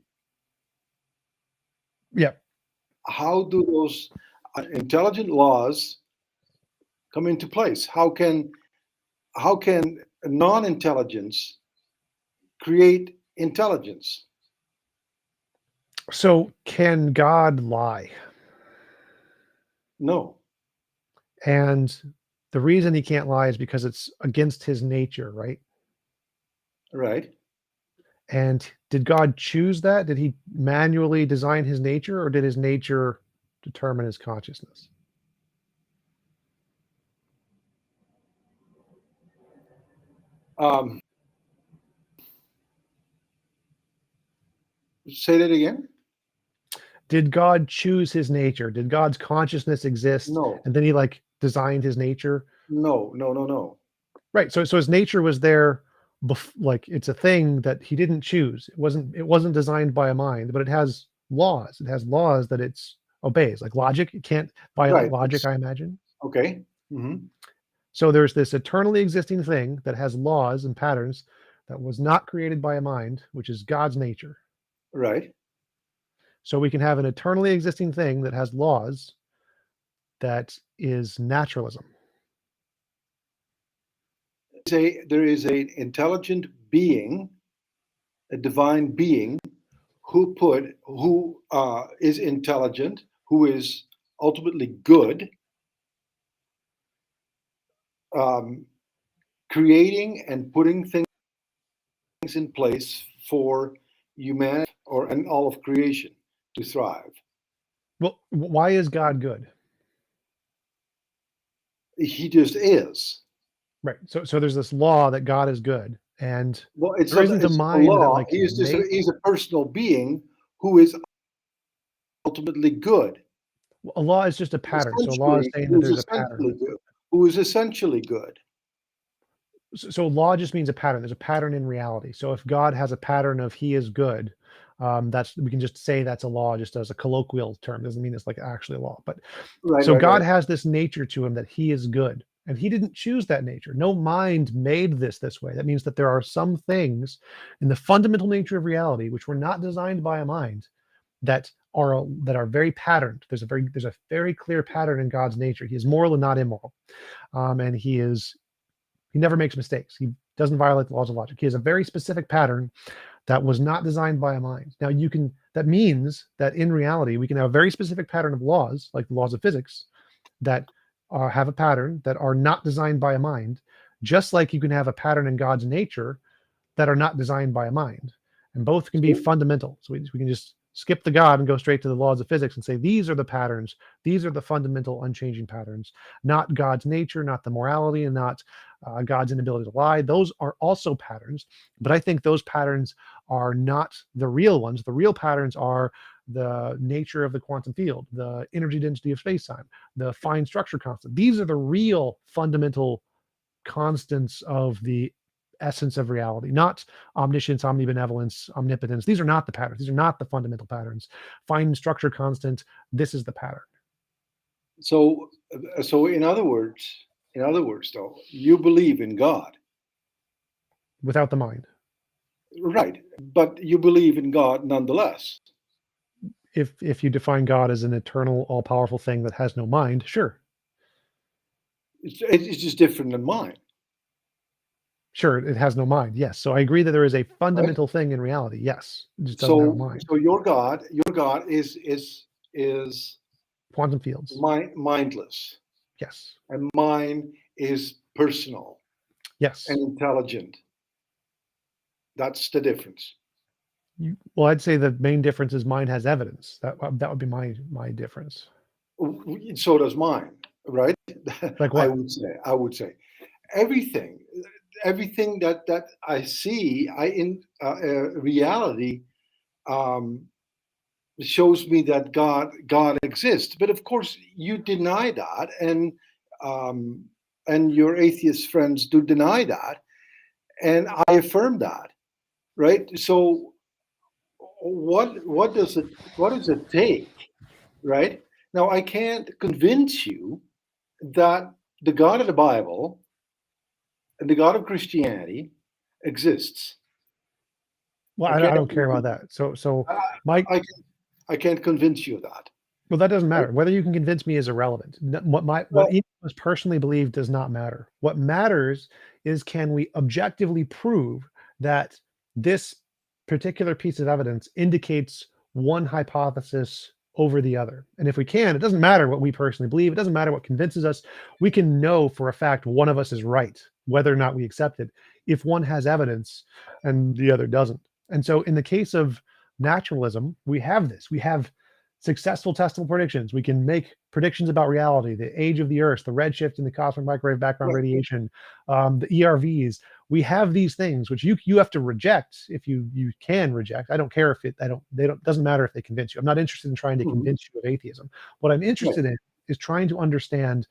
Yep. how do those intelligent laws come into place? How can non-intelligence create intelligence? So can God lie? No, And the reason he can't lie is because it's against his nature, right? right? And did God choose that? Did he manually design his nature, or did his nature determine his consciousness? Um, Say that again. Did God choose his nature? Did God's consciousness exist No, and then he like designed his nature? no, no, no, no. Right. So his nature was there, like it's a thing that he didn't choose. It wasn't designed by a mind, but it has laws. It has laws that it's obeys, like logic. It can't violate Right. logic, I imagine. Okay. Hmm. So there's this eternally existing thing that has laws and patterns that was not created by a mind, which is God's nature. Right. So we can have an eternally existing thing that has laws that is naturalism. There is an intelligent being, a divine being, who is intelligent, who is ultimately good, um, creating and putting things in place for humanity and all of creation to thrive. Well, why is God good? He just is. Right. So there's this law that God is good, and Well, there isn't a it's not a mind that law. like He's a personal being who is ultimately good. A law is just a pattern. So a law is Essentially, saying that who's there's a pattern. essentially good. Who is essentially good. So law just means a pattern. There's a pattern in reality. So if God has a pattern of he is good, that's we can just say that's a law just as a colloquial term. Doesn't mean it's like actually a law. But Right, so right, God right. has this nature to him that he is good. And he didn't choose that nature. No mind made this way. That means that there are some things in the fundamental nature of reality which were not designed by a mind that are very patterned. There's a very clear pattern in God's nature. He is moral and not immoral, and he never makes mistakes. He doesn't violate the laws of logic. He has a very specific pattern that was not designed by a mind. Now that means that in reality we can have a very specific pattern of laws, like the laws of physics, that have a pattern that are not designed by a mind, just like you can have a pattern in God's nature that are not designed by a mind. And both can be So, fundamental. So we can just skip the God and go straight to the laws of physics and say, these are the patterns. These are the fundamental unchanging patterns, not God's nature, not the morality, and not God's inability to lie. Those are also patterns, but I think those patterns are not the real ones. The real patterns are the nature of the quantum field, the energy density of space-time, the fine structure constant. These are the real fundamental constants of the essence of reality, not omniscience, omnibenevolence, omnipotence. These are not the patterns. These are not the fundamental patterns. Fine structure constant. This is the pattern. so, so in other words, though, you believe in God, Without the mind. right? But you believe in God nonetheless. If you define God as an eternal, all-powerful thing that has no mind, sure. It's just different than mine, Sure, it has no mind. Yes. So I agree that there is a right? fundamental thing in reality. Yes. It just doesn't have a So, mind. so your God is Quantum fields. mindless, Yes. and mine is personal Yes. and intelligent. That's the difference. Well, I'd say the main difference is mine has evidence. That would be my difference. So does mine, right? Like I what? would say. I would say everything, everything that I see, I in reality um, shows me that God exists. But of course, you deny that, um, and your atheist friends do deny that, and I affirm that, right? So what does it take, right? Now I can't convince you that the God of the Bible and the God of Christianity exists. Well, I I can't. don't care about that. So I, my I, I can't convince you of that. Well, that doesn't Right? matter. Whether you can convince me is irrelevant. What Well, each of us personally believe does not matter. What matters is, can we objectively prove that this particular piece of evidence indicates one hypothesis over the other? And if we can, it doesn't matter what we personally believe. It doesn't matter what convinces us. We can know for a fact one of us is right, whether or not we accept it, if one has evidence and the other doesn't. And so in the case of naturalism, we have this. We have successful testable predictions. We can make predictions about reality, the age of the Earth, the redshift in the cosmic microwave background right. radiation, the ERVs. We have these things which you have to reject if you can reject. I don't care if they don't doesn't matter if they convince you. I'm not interested in trying to Mhm. convince you of atheism. What I'm Right. interested in is trying to understand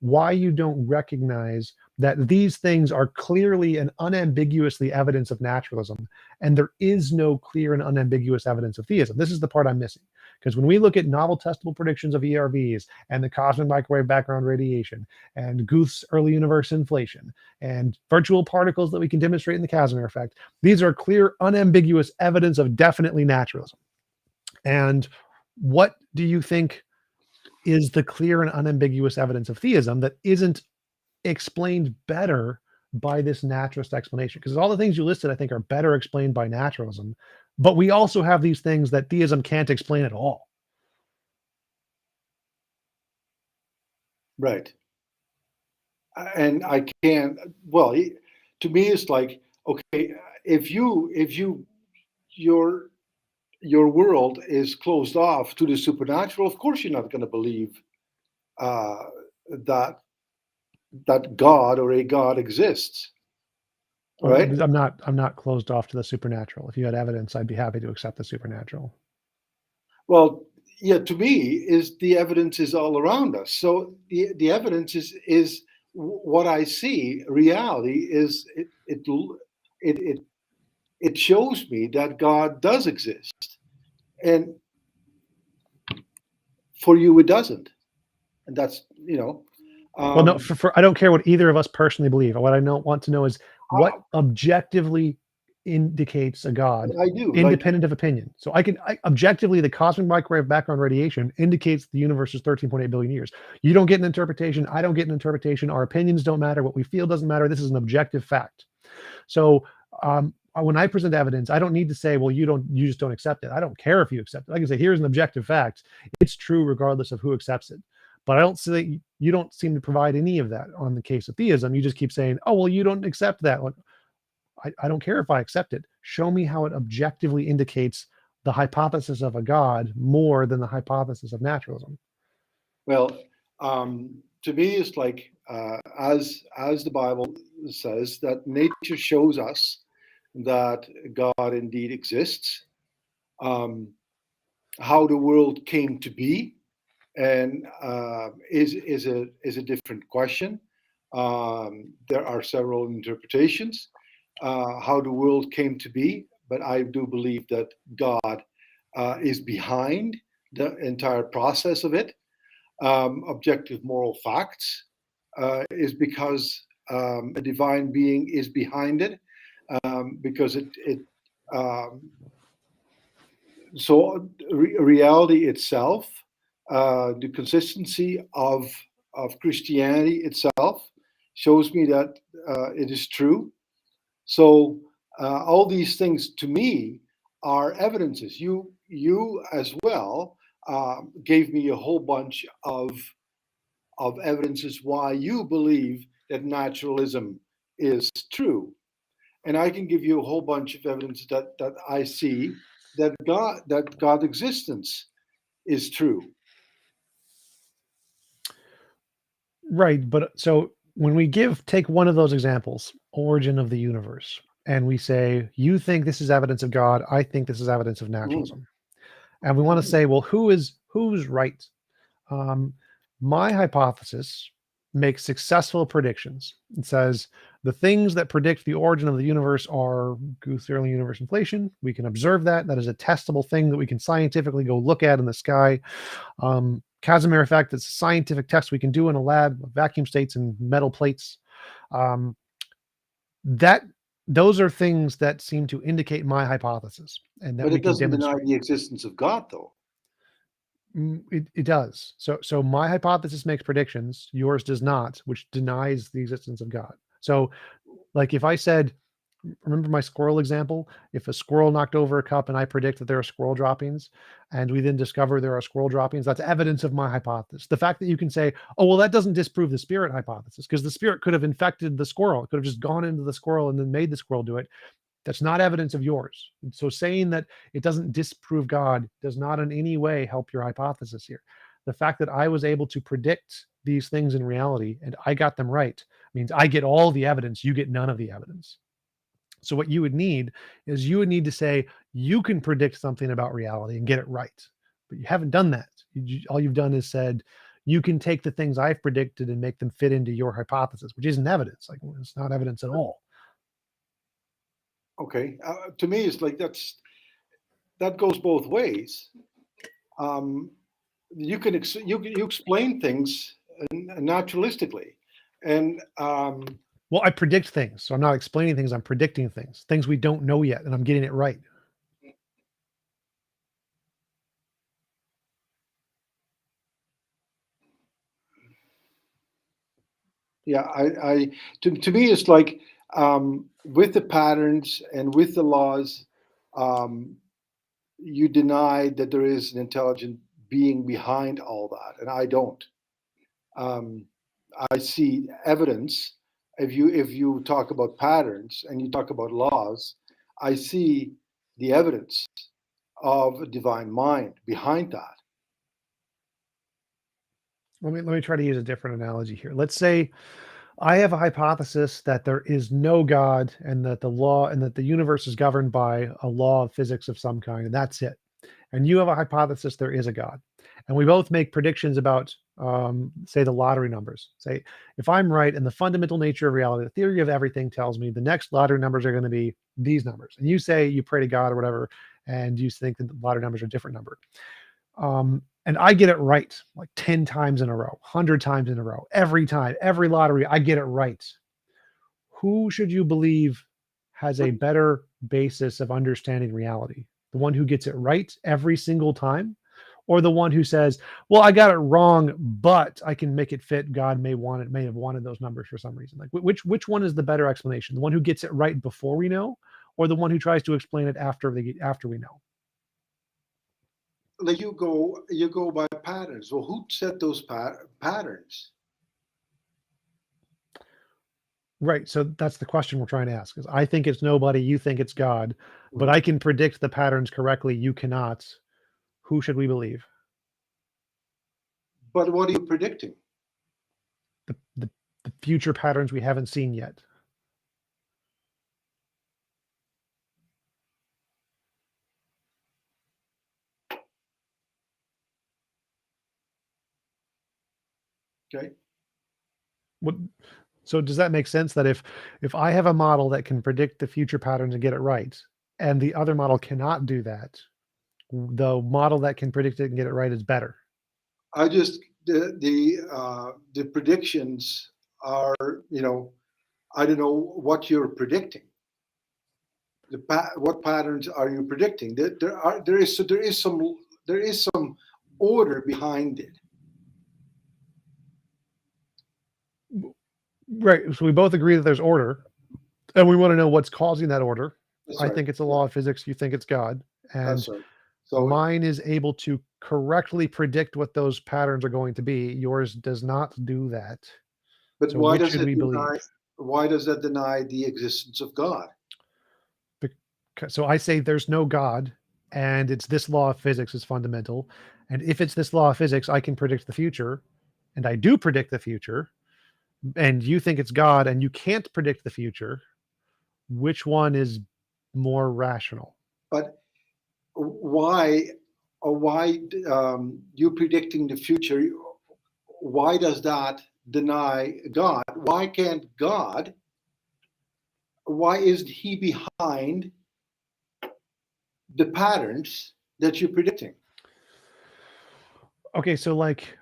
why you don't recognize that these things are clearly and unambiguously evidence of naturalism, and there is no clear and unambiguous evidence of theism. This is the part I'm missing. Because when we look at novel testable predictions of ERVs and the cosmic microwave background radiation and Guth's early universe inflation and virtual particles that we can demonstrate in the Casimir effect, these are clear, unambiguous evidence of definitely naturalism. And what do you think is the clear and unambiguous evidence of theism that isn't explained better by this naturalist explanation? Because all the things you listed, I think, are better explained by naturalism. But we also have these things that theism can't explain at all. Right. And I can't. Well, to me, it's like, okay, if your your world is closed off to the supernatural, of course you're not going to believe uh, that God or a God exists, Well, right? I'm not closed off to the supernatural. If you had evidence, I'd be happy to accept the supernatural. Well, yeah, to me, is the evidence is all around us. So the evidence is what I see. Reality is it it shows me that God does exist, and for you it doesn't, and that's Well, no, um, I don't care what either of us personally believe. What I don't want to know is what I, objectively indicates a God, I do like. independent of opinion. So objectively, the cosmic microwave background radiation indicates the universe is 13.8 billion years. You don't get an interpretation. I don't get an interpretation. Our opinions don't matter. What we feel doesn't matter. This is an objective fact. So when I present evidence, I don't need to say, well, you just don't accept it. I don't care if you accept it. I can say, here's an objective fact. It's true regardless of who accepts it. But I don't say you don't seem to provide any of that on the case of theism. You just keep saying, oh, well, you don't accept that. Like, I don't care if I accept it. Show me how it objectively indicates the hypothesis of a God more than the hypothesis of naturalism. Well, to me, it's like as the Bible says that nature shows us that God indeed exists. Um, how the world came to be and is a different question. There are several interpretations how the world came to be, but I do believe that God is behind the entire process of it. Objective moral facts is because a divine being is behind it, because it um, so reality itself, the consistency of Christianity itself shows me that it is true. So all these things to me are evidences. You as well gave me a whole bunch of evidences why you believe that naturalism is true, and I can give you a whole bunch of evidence that I see that God's existence is true. Right. But so when we take one of those examples, origin of the universe, and we say, you think this is evidence of God, I think this is evidence of Mm. naturalism. And we want to say, well, who's right? Um, my hypothesis makes successful predictions. It says the things that predict the origin of the universe are goose early universe inflation. We can observe that. That is a testable thing that we can scientifically go look at in the sky. Casimir effect, it's a scientific test we can do in a lab, vacuum states and metal plates. Um, that those are things that seem to indicate my hypothesis and that But we it can doesn't deny demonstrate. the existence of God, though. It does. So my hypothesis makes predictions, yours does not, which denies the existence of God. So like if I said, remember my squirrel example? If a squirrel knocked over a cup and I predict that there are squirrel droppings, and we then discover there are squirrel droppings, that's evidence of my hypothesis. The fact that you can say, oh, well, that doesn't disprove the spirit hypothesis, because the spirit could have infected the squirrel. It could have just gone into the squirrel and then made the squirrel do it. That's not evidence of yours. So saying that it doesn't disprove God does not in any way help your hypothesis here. The fact that I was able to predict these things in reality and I got them right means I get all the evidence, you get none of the evidence. So what you would need is you would need to say you can predict something about reality and get it right. But you haven't done that. All you've done is said you can take the things I've predicted and make them fit into your hypothesis, which isn't evidence. Like it's not evidence at all. Okay, to me, it's like that goes both ways. Um, you explain things naturalistically, and Well, I predict things. So I'm not explaining things, I'm predicting things we don't know yet, and I'm getting it right. yeah, to me, it's like with the patterns and with the laws, um, you deny that there is an intelligent being behind all that, and I don't. Um, I see evidence. If you talk about patterns and you talk about laws, I see the evidence of a divine mind behind that. Let me try to use a different analogy here. Let's say I have a hypothesis that there is no God and that the universe is governed by a law of physics of some kind, and that's it. and you have a hypothesis there is a God, and we both make predictions about, say, the lottery numbers. Say, if I'm right in the fundamental nature of reality, the theory of everything tells me the next lottery numbers are going to be these numbers, and you say you pray to God or whatever, and you think that the lottery numbers are a different number. And I get it right like 10 times in a row, 100 times in a row, every time, every lottery, I get it right. Who should you believe has a better basis of understanding reality? The one who gets it right every single time, or the one who says, well, I got it wrong, but I can make it fit. God may have wanted those numbers for some reason. Like which one is the better explanation? The one who gets it right before we know, or the one who tries to explain it after we know? Like you go by patterns. Well, who set those patterns? Right. So that's the question we're trying to ask. Is I think it's nobody, you think it's God, but I can predict the patterns correctly. You cannot. Who should we believe? But what are you predicting? The future patterns we haven't seen yet. Okay. What? So does that make sense that if I have a model that can predict the future patterns and get it right, and the other model cannot do that, the model that can predict it and get it right is better? I just the predictions are, I don't know what you're predicting. What patterns are you predicting? There is some order behind it. Right. So we both agree that there's order, and we want to know what's causing that order. That's I right. think it's a law of physics. You think it's God. And That's right. So mine is able to correctly predict what those patterns are going to be. Yours does not do that. but So why which does should it we deny? believe? Why does that deny the existence of God? So I say there's no God, and it's this law of physics is fundamental. And if it's this law of physics, I can predict the future, and I do predict the future. And you think it's God, and you can't predict the future. Which one is more rational? But why, you predicting the future? Why does that deny God? Why can't God? Why isn't He behind the patterns that you're predicting? Okay, so like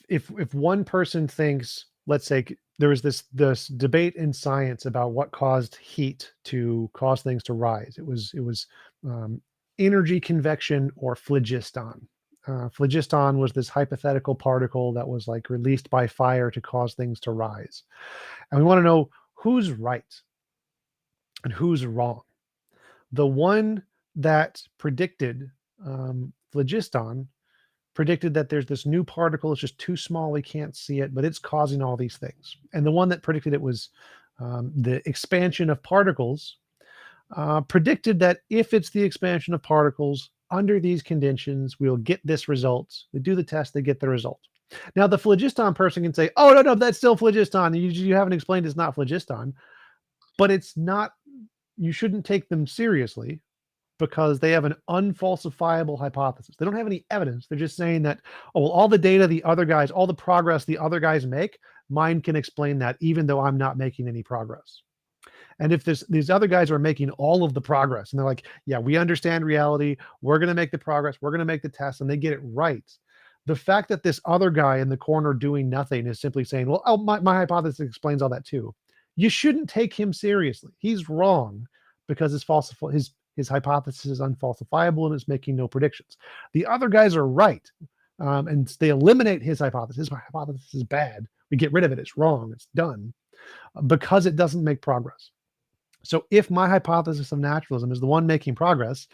if one person thinks, let's say there was this debate in science about what caused heat to cause things to rise. It was energy convection or phlogiston. Phlogiston was this hypothetical particle that was like released by fire to cause things to rise, and we want to know who's right and who's wrong. The one that predicted phlogiston predicted that there's this new particle. It's just too small. We can't see it, but it's causing all these things. And the one that predicted it was the expansion of particles, predicted that if it's the expansion of particles under these conditions, we'll get this result. They do the test, they get the result. Now, the phlogiston person can say, oh, no, that's still phlogiston. You haven't explained it's not phlogiston, but it's not, you shouldn't take them seriously because they have an unfalsifiable hypothesis. They don't have any evidence. They're just saying that, oh, well, all the data the other guys, all the progress the other guys make, mine can explain that, even though I'm not making any progress. And if these other guys are making all of the progress and they're like, yeah, we understand reality, we're going to make the progress, we're going to make the test, and they get it right. The fact that this other guy in the corner doing nothing is simply saying, well, oh, my hypothesis explains all that too. You shouldn't take him seriously. He's wrong because his hypothesis is unfalsifiable and it's making no predictions. The other guys are right, and they eliminate his hypothesis. His hypothesis is bad. We get rid of it. It's wrong. It's done because it doesn't make progress. So if my hypothesis of naturalism is the one making progress,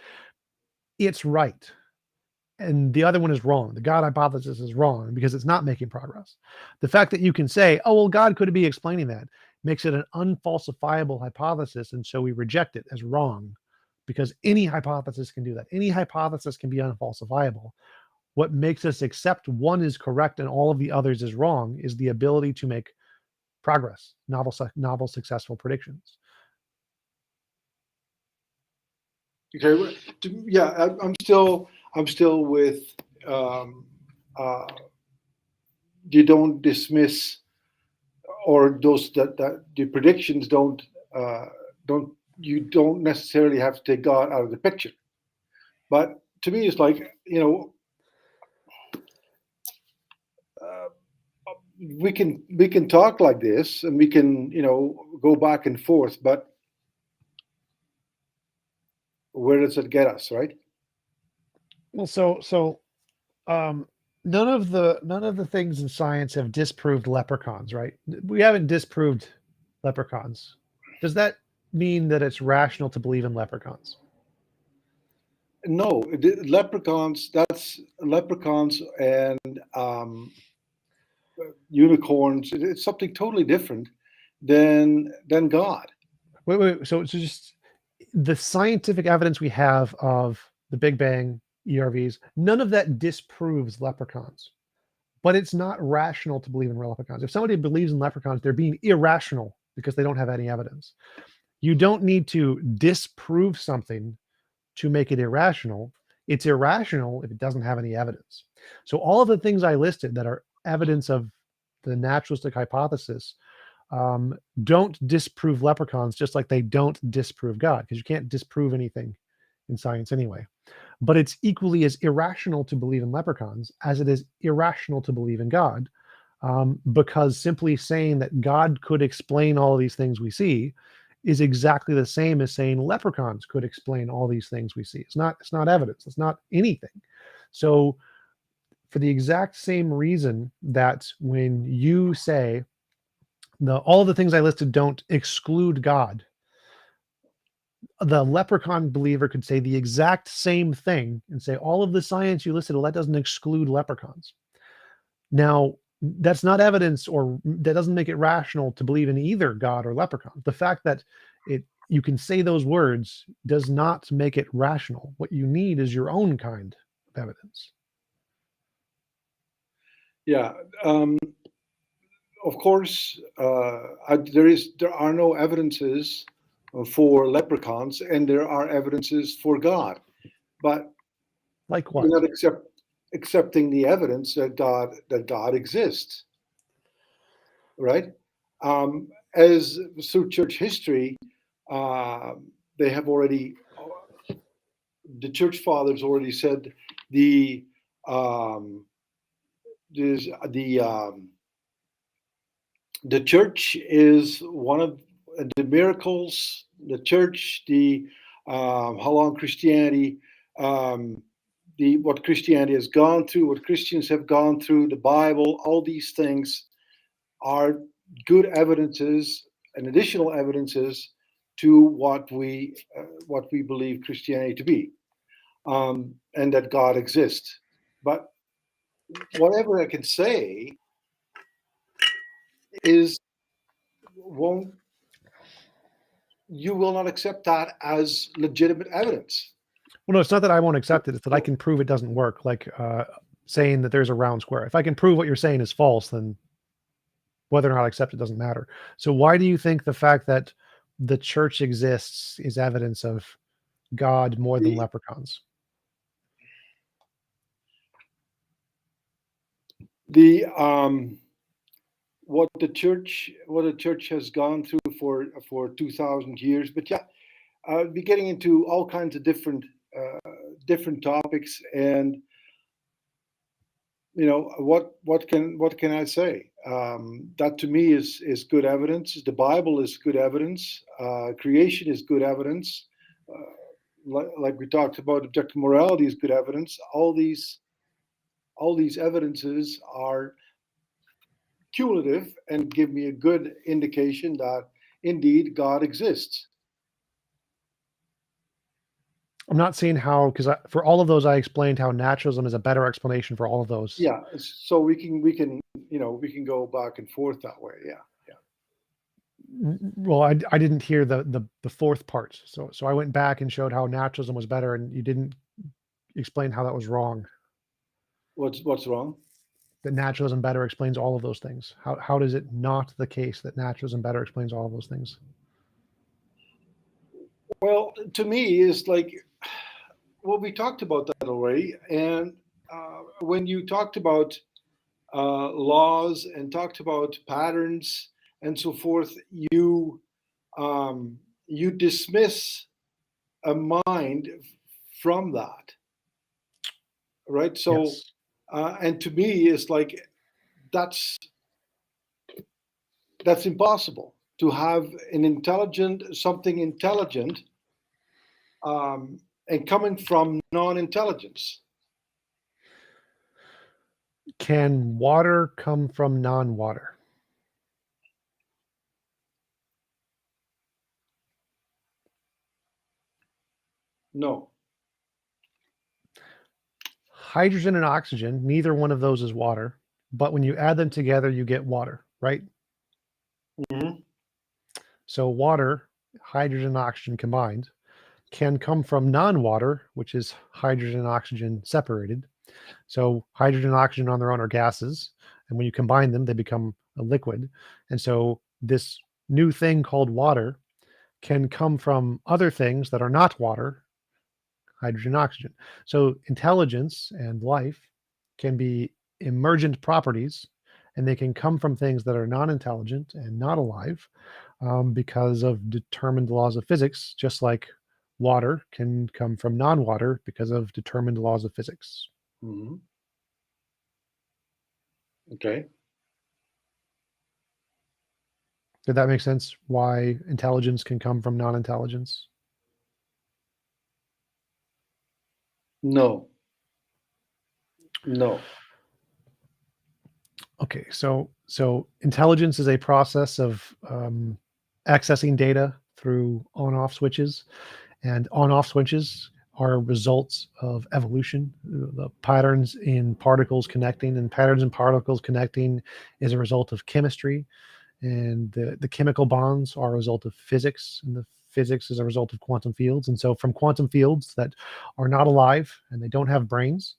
it's right. And the other one is wrong. The God hypothesis is wrong because it's not making progress. The fact that you can say, oh, well, God could be explaining that makes it an unfalsifiable hypothesis. And so we reject it as wrong because any hypothesis can do that. Any hypothesis can be unfalsifiable. What makes us accept one is correct and all of the others is wrong is the ability to make progress, novel successful predictions. Okay. Yeah, I'm still with. Uh, you don't dismiss, or those that the predictions uh, don't you don't necessarily have to take God out of the picture. But to me, it's like, uh, we can talk like this, and we can go back and forth, but where does it get us, right? Well, so um, none of the things in science have disproved leprechauns, right? We haven't disproved leprechauns. Does that mean that it's rational to believe in leprechauns? No, leprechauns. That's leprechauns and unicorns. It's something totally different than God. Wait. So it's just the scientific evidence we have of the Big Bang, ERVs. None of that disproves leprechauns, but it's not rational to believe in leprechauns. If somebody believes in leprechauns, they're being irrational because they don't have any evidence. You don't need to disprove something to make it irrational. It's irrational if it doesn't have any evidence. So all of the things I listed that are evidence of the naturalistic hypothesis don't disprove leprechauns, just like they don't disprove God, because you can't disprove anything in science anyway. But it's equally as irrational to believe in leprechauns as it is irrational to believe in God, because simply saying that God could explain all of these things we see is exactly the same as saying leprechauns could explain all these things we see. It's not evidence. It's not anything. So for the exact same reason that when you say all of the things I listed don't exclude God, the leprechaun believer could say the exact same thing and say all of the science you listed, well, that doesn't exclude leprechauns. Now, that's not evidence, or that doesn't make it rational to believe in either God or leprechaun. The fact that you can say those words does not make it rational. What you need is your own kind of evidence. Yeah. Of course, there are no evidences for leprechauns, and there are evidences for God, but Like we're what? not accepting the evidence that God exists, right? As through church history, uh, they have already the church fathers already said the um, the the church is one of the miracles. The church, the how long Christianity, the what Christianity has gone through, what Christians have gone through, the Bible, all these things are good evidences and additional evidences to what we believe Christianity to be, and that God exists. But whatever I can say is won't you will not accept that as legitimate evidence. Well, no, it's not that I won't accept it. It's that I can prove it doesn't work. Like saying that there's a round square. If I can prove what you're saying is false, then whether or not I accept it doesn't matter. So why do you think the fact that the church exists is evidence of God more than The leprechauns? the what the church has gone through for 2,000 years, but yeah, we're getting into all kinds of different topics, and what can I say? That to me is good evidence. The Bible is good evidence. Creation is good evidence. Like we talked about, objective morality is good evidence. All these evidences are cumulative and give me a good indication that indeed God exists. I'm not seeing how, because for all of those, I explained how naturalism is a better explanation for all of those. Yeah, so we can go back and forth that way. Yeah, yeah. Well, I didn't hear the fourth part, so I went back and showed how naturalism was better, and you didn't explain how that was wrong. What's wrong? That naturalism better explains all of those things. How does it not the case that naturalism better explains all of those things? Well, to me, is like well, we talked about that already. And when you talked about laws and talked about patterns and so forth, um, you dismiss a mind from that, right? So, Yes. and to me, it's like that's that's impossible to have an intelligent something intelligent and coming from non-intelligence. Can water come from non-water? No. Hydrogen and oxygen, neither one of those is water, but when you add them together, you get water, right? Mhm. So water, hydrogen and oxygen combined, can come from non-water, which is hydrogen and oxygen separated. So hydrogen and oxygen on their own are gases, and when you combine them, they become a liquid. And so this new thing called water can come from other things that are not water, hydrogen, oxygen. So intelligence and life can be emergent properties, and they can come from things that are non-intelligent and not alive because of determined laws of physics, just like water can come from non-water because of determined laws of physics. Mhm. Okay. Did that make sense? Why intelligence can come from non-intelligence? No. No. Okay, so intelligence is a process of accessing data through on-off switches, and on-off switches are results of evolution. The patterns in particles connecting, and patterns in particles connecting is a result of chemistry, and the chemical bonds are a result of physics, and the physics is a result of quantum fields. And so from quantum fields that are not alive and they don't have brains,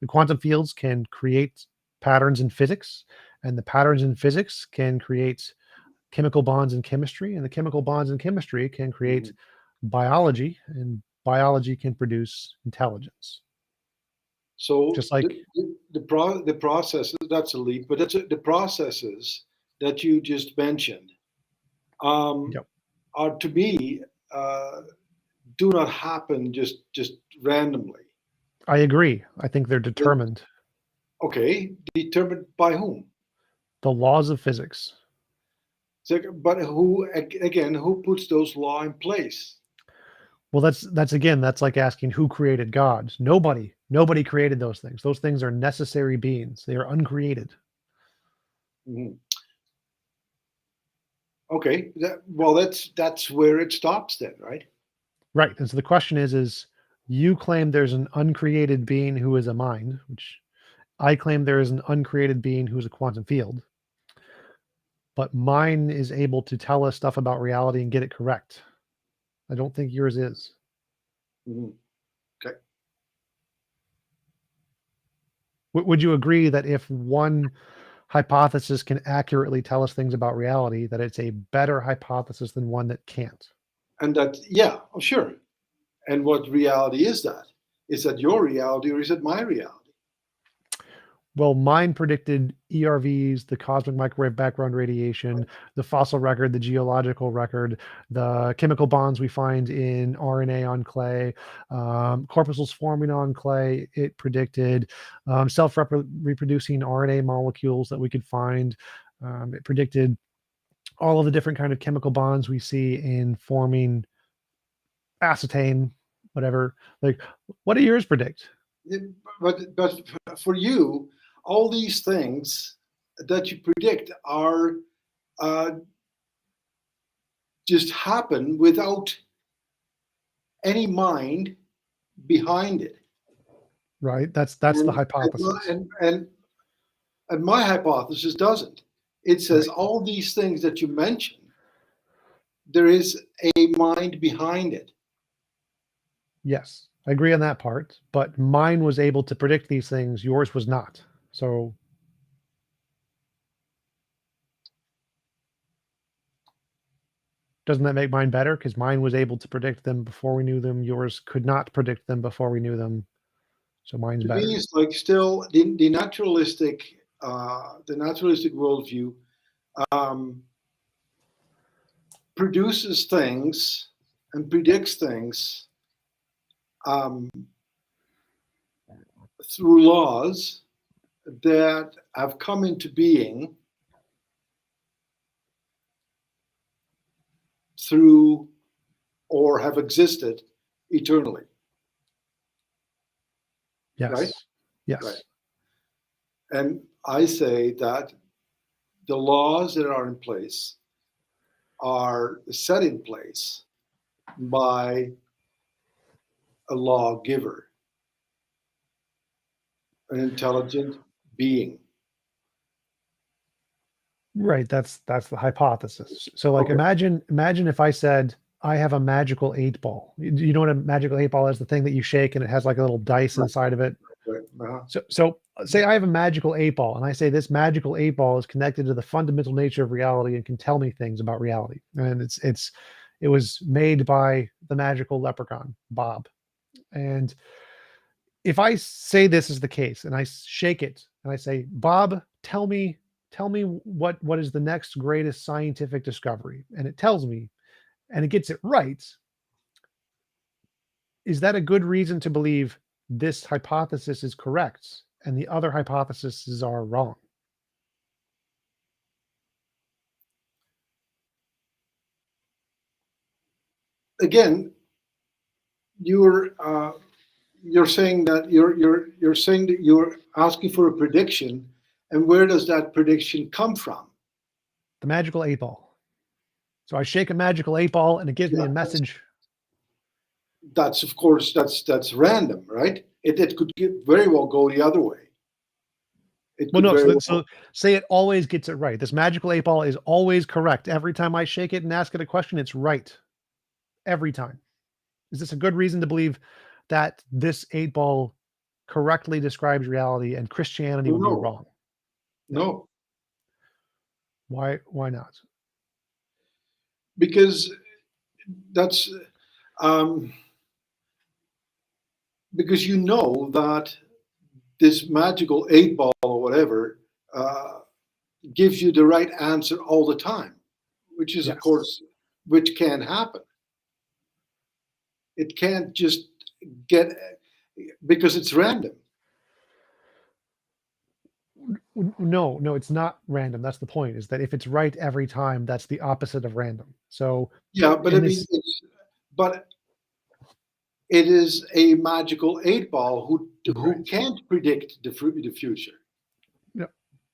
the quantum fields can create patterns in physics, and the patterns in physics can create chemical bonds in chemistry, and the chemical bonds in chemistry can create Mhm. biology, and biology can produce intelligence. So Just like, the process, that's a leap, but the processes that you just mentioned um, yep, are to me uh, do not happen just randomly. I agree. I think they're That- determined. Okay, determined by whom? The laws of physics. So, but who again? Who puts those law in place? Well, that's again, that's like asking who created God. Nobody created those things. Those things are necessary beings. They are uncreated. Mhm. Okay, well, that's where it stops then, right? Right. And so the question is you claim there's an uncreated being who is a mind, which I claim there is an uncreated being who is a quantum field, but mine is able to tell us stuff about reality and get it correct. I don't think yours is. Mhm. Okay. Would you agree that if one hypothesis can accurately tell us things about reality, that it's a better hypothesis than one that can't? And that, yeah, oh, sure. And what reality is that? Is that your reality or is it my reality? Well, mine predicted ERVs, the cosmic microwave background radiation, the fossil record, the geological record, the chemical bonds we find in RNA on clay, corpuscles forming on clay. It predicted self-reproducing RNA molecules that we could find. It predicted all of the different kind of chemical bonds we see in forming acetane, whatever. Like, what do yours predict? But for you, all these things that you predict are uh, just happen without any mind behind it. Right? That's the And hypothesis. and my hypothesis doesn't. It says Right. all these things that you mention, there is a mind behind it. Yes, I agree on that part, but mine was able to predict these things, yours was not. So, Doesn't that make mine better? Because mine was able to predict them before we knew them. Yours could not predict them before we knew them. So mine's To better. me, it's like still the naturalistic worldview produces things and predicts things through laws that have come into being through or have existed eternally. Yes. Right? Yes. Right. And I say that the laws that are in place are set in place by a lawgiver, an intelligent being. Right. That's the hypothesis. So like Okay. imagine if I said I have a magical 8-ball. You know what a magical 8-ball is? The thing that you shake and it has like a little dice Right. inside of it. Right. So say I have a magical 8-ball and I say this magical 8-ball is connected to the fundamental nature of reality and can tell me things about reality. And it was made by the magical leprechaun, Bob. And if I say this is the case and I shake it and I say, Bob, tell me what is the next greatest scientific discovery, and it tells me and it gets it right, is that a good reason to believe this hypothesis is correct and the other hypotheses are wrong? Again, you're saying that you're saying that you're asking for a prediction, and where does that prediction come from? The magical 8-ball. So I shake a magical 8-ball and it gives me a message. That's of course that's random, right? It could very well go the other way. Well, no, so say it always gets it right. This magical 8-ball is always correct. Every time I shake it and ask it a question, it's right. Every time. Is this a good reason to believe that this 8-ball correctly describes reality and Christianity would be wrong? No. Why not? Because that's because you know that this magical 8-ball or whatever gives you the right answer all the time, which is, of course, which can happen. It can't just get, because it's random. No, it's not random. That's the point, is that if it's right every time, that's the opposite of random. So yeah, but I mean, but it is a magical 8-ball who can't predict the future. No,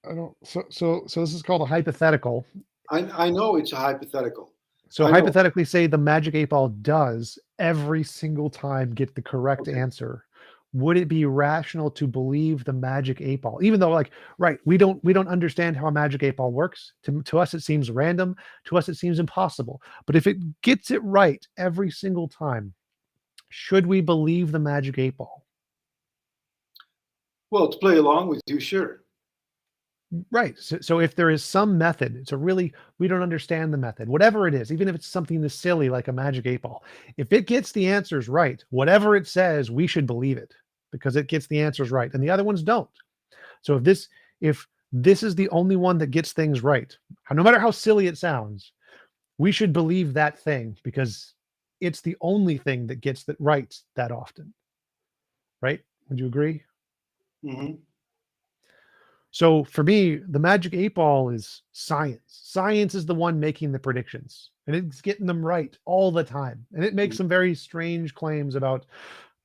I don't. So this is called a hypothetical. I know it's a hypothetical. So hypothetically, say the magic 8-ball does every single time get the correct answer. Would it be rational to believe the magic 8-ball, even though, like, right, we don't understand how a magic 8-ball works? To us, it seems random. To us, it seems impossible. But if it gets it right every single time, should we believe the magic 8-ball? Well, to play along with you, sure. Right. So if there is some method, it's we don't understand the method, whatever it is, even if it's something this silly like a magic 8-ball, if it gets the answers right, whatever it says, we should believe it because it gets the answers right and the other ones don't. So if this is the only one that gets things right, no matter how silly it sounds, we should believe that thing because it's the only thing that gets that right that often. Right? Would you agree? Mm-hmm. So for me, the magic 8-ball is science. Science is the one making the predictions and it's getting them right all the time. And it makes some very strange claims about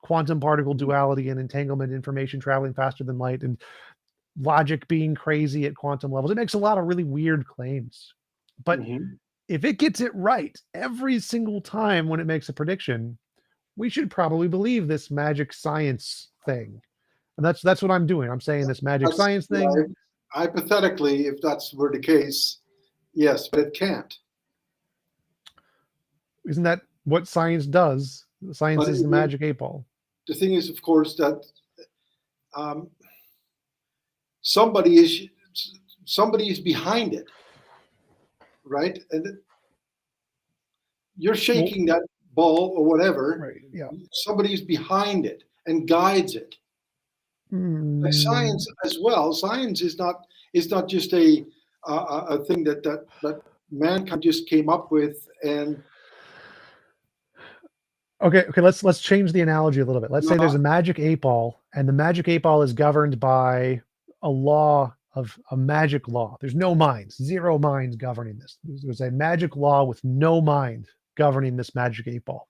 quantum particle duality and entanglement, information traveling faster than light, and logic being crazy at quantum levels. It makes a lot of really weird claims. But if it gets it right every single time when it makes a prediction, we should probably believe this magic science thing. And that's what I'm doing. I'm saying this magic science thing. Hypothetically, if that's were the case, yes, but it can't. Isn't that what science does? Science is the magic 8-ball. The thing is, of course, that somebody is behind it, right? And you're shaking that ball or whatever. Right. Yeah. Somebody's behind it and guides it. Like science as well. Science is not just a thing that mankind just came up with and Okay, let's change the analogy a little bit. Let's say there's a magic 8-ball, and the magic 8-ball is governed by a law of a magic law. There's no minds, 0 minds governing this. There's a magic law with no mind governing this magic 8-ball.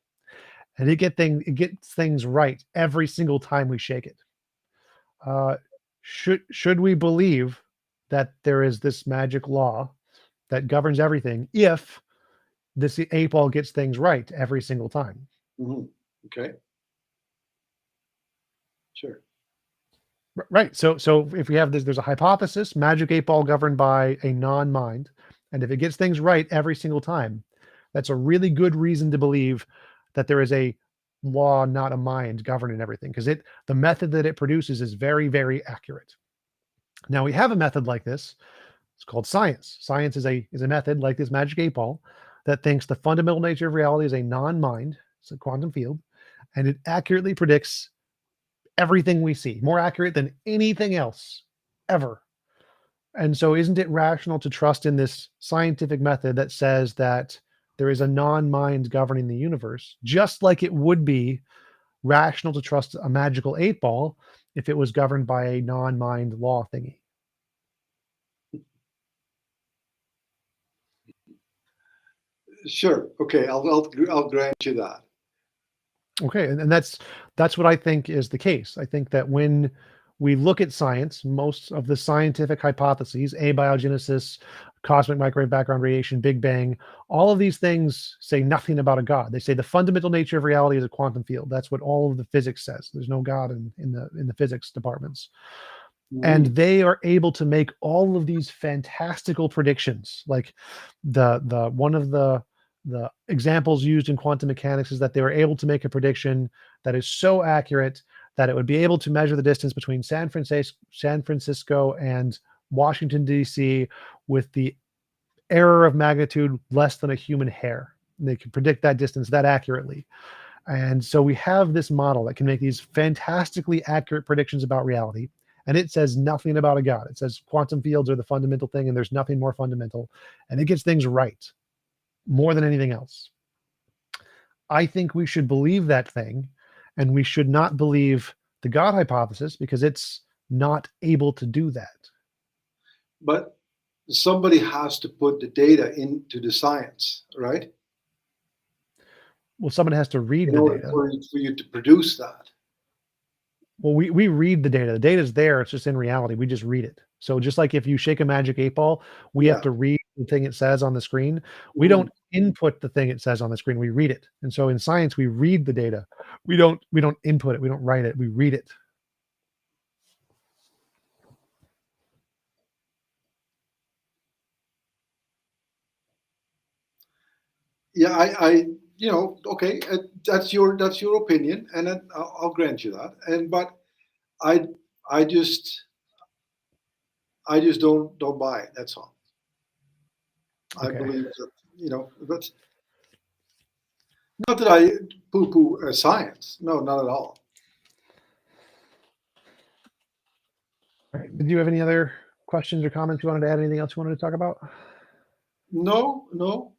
And it gets things right every single time we shake it. Should we believe that there is this magic law that governs everything if this 8-ball gets things right every single time? Okay. Sure. Right. So if we have this, there's a hypothesis, magic 8-ball governed by a non-mind, and if it gets things right every single time, that's a really good reason to believe that there is a law, not a mind, governing everything, because the method that it produces is very, very accurate. Now we have a method like this. It's called science. Science is a method like this magic 8-ball that thinks the fundamental nature of reality is a non-mind, it's a quantum field, and it accurately predicts everything we see, more accurate than anything else ever. And so isn't it rational to trust in this scientific method that says that there is a non-mind governing the universe, just like it would be rational to trust a magical 8-ball if it was governed by a non-mind law thingy? Sure. Okay. I'll grant you that. Okay, and that's what I think is the case. I think that when we look at science, most of the scientific hypotheses, abiogenesis, cosmic microwave background radiation, Big Bang, all of these things say nothing about a God. They say the fundamental nature of reality is a quantum field. That's what all of the physics says. There's no God in the physics departments. And they are able to make all of these fantastical predictions. Like the one of the examples used in quantum mechanics is that they were able to make a prediction that is so accurate that it would be able to measure the distance between San Francisco and Washington, D.C. with the error of magnitude less than a human hair. And they can predict that distance that accurately. And so we have this model that can make these fantastically accurate predictions about reality. And it says nothing about a God. It says quantum fields are the fundamental thing, and there's nothing more fundamental. And it gets things right more than anything else. I think we should believe that thing, and we should not believe the God hypothesis because it's not able to do that. But somebody has to put the data into the science, right? Well, someone has to read In the order data. for you to produce that. Well, we read the data. The data's there. It's just in reality. We just read it. So just like if you shake a magic 8-ball, we have to read the thing it says on the screen. We don't input the thing it says on the screen. We read it. And so in science, we read the data. We don't input it. We don't write it. We read it. Yeah, I okay, that's your opinion, and I'll grant you that. But I just don't buy it. That's all. I Okay. believe that but not that I poo-poo science. No, not at all. All right. Did you have any other questions or comments you wanted to add? Anything else you wanted to talk about? No. All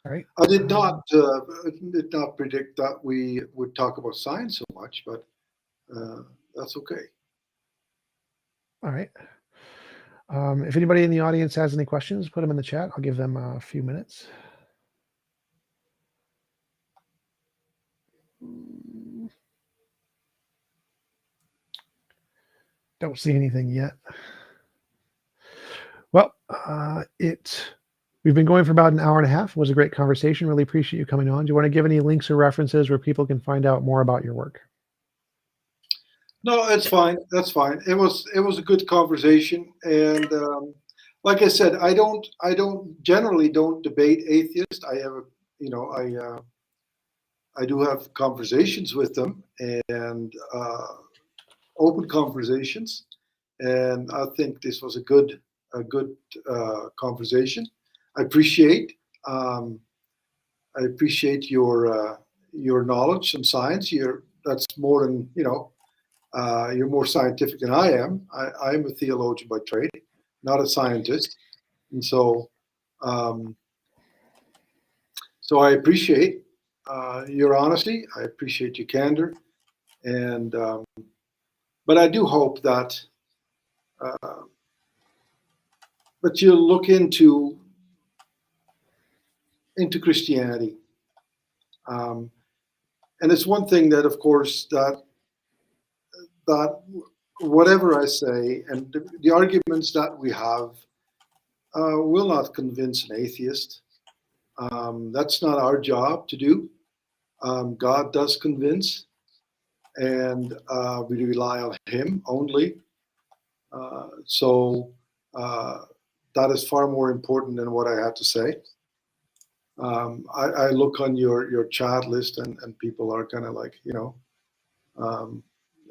right. I did not predict that we would talk about science so much, but that's okay. All right. If anybody in the audience has any questions, put them in the chat. I'll give them a few minutes. Don't see anything yet. Well, we've been going for about an hour and a half. It was a great conversation. Really appreciate you coming on. Do you want to give any links or references where people can find out more about your work? No, it's fine. That's fine. It was a good conversation, and like I said, I generally don't debate atheists. I have I do have conversations with them, and open conversations, and I think this was a good conversation. I appreciate your knowledge and science. That's more than you're more scientific than I am. I am a theologian by trade, not a scientist, and so I appreciate your honesty. I appreciate your candor, and but I do hope that you'll look into Christianity. And it's one thing that, of course, that whatever I say and the arguments that we have will not convince an atheist. That's not our job to do. God does convince, and we rely on Him only. So that is far more important than what I have to say. I look on your chat list, and people are kind of like,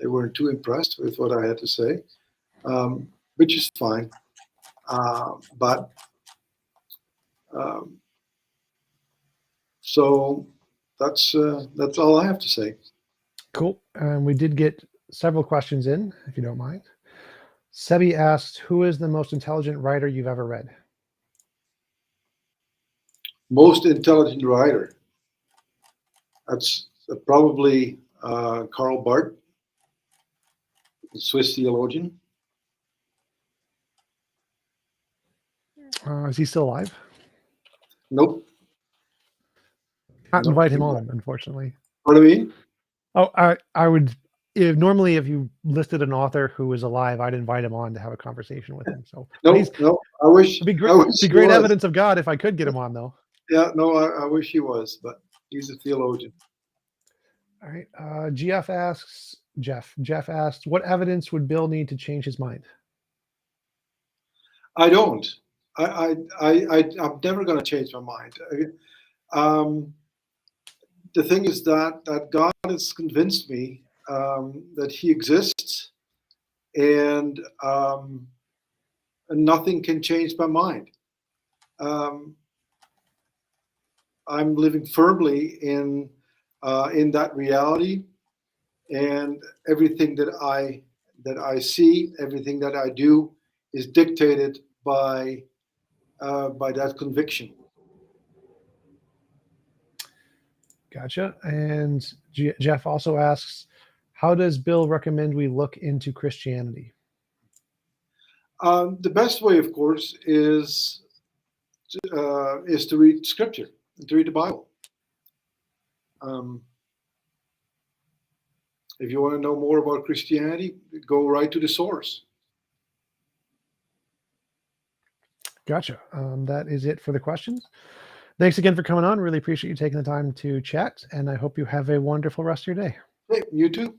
they weren't too impressed with what I had to say, which is fine. But so that's all I have to say. Cool. We did get several questions in, if you don't mind. Sebi asked, who is the most intelligent writer you've ever read? Most intelligent writer? That's probably Karl Barth, the Swiss theologian. Is he still alive? Nope. Can't invite him on, unfortunately. What do you mean? Oh, I would. Normally, if you listed an author who was alive, I'd invite him on to have a conversation with him. So no, I wish. It'd be great evidence of God if I could get him on, though. Yeah, no, I wish he was, but he's a theologian. All right. Jeff asks, what evidence would Bill need to change his mind? I don't. I'm never going to change my mind. The thing is that God has convinced me that He exists, and nothing can change my mind. I'm living firmly in that reality, and everything that I see, everything that I do, is dictated by that conviction. Gotcha. And Jeff also asks, how does Bill recommend we look into Christianity? The best way, of course, is to read Scripture, to read the Bible. If you want to know more about Christianity, go right to the source. Gotcha. That is it for the questions. Thanks again for coming on. Really appreciate you taking the time to chat, and I hope you have a wonderful rest of your day. Hey, you too.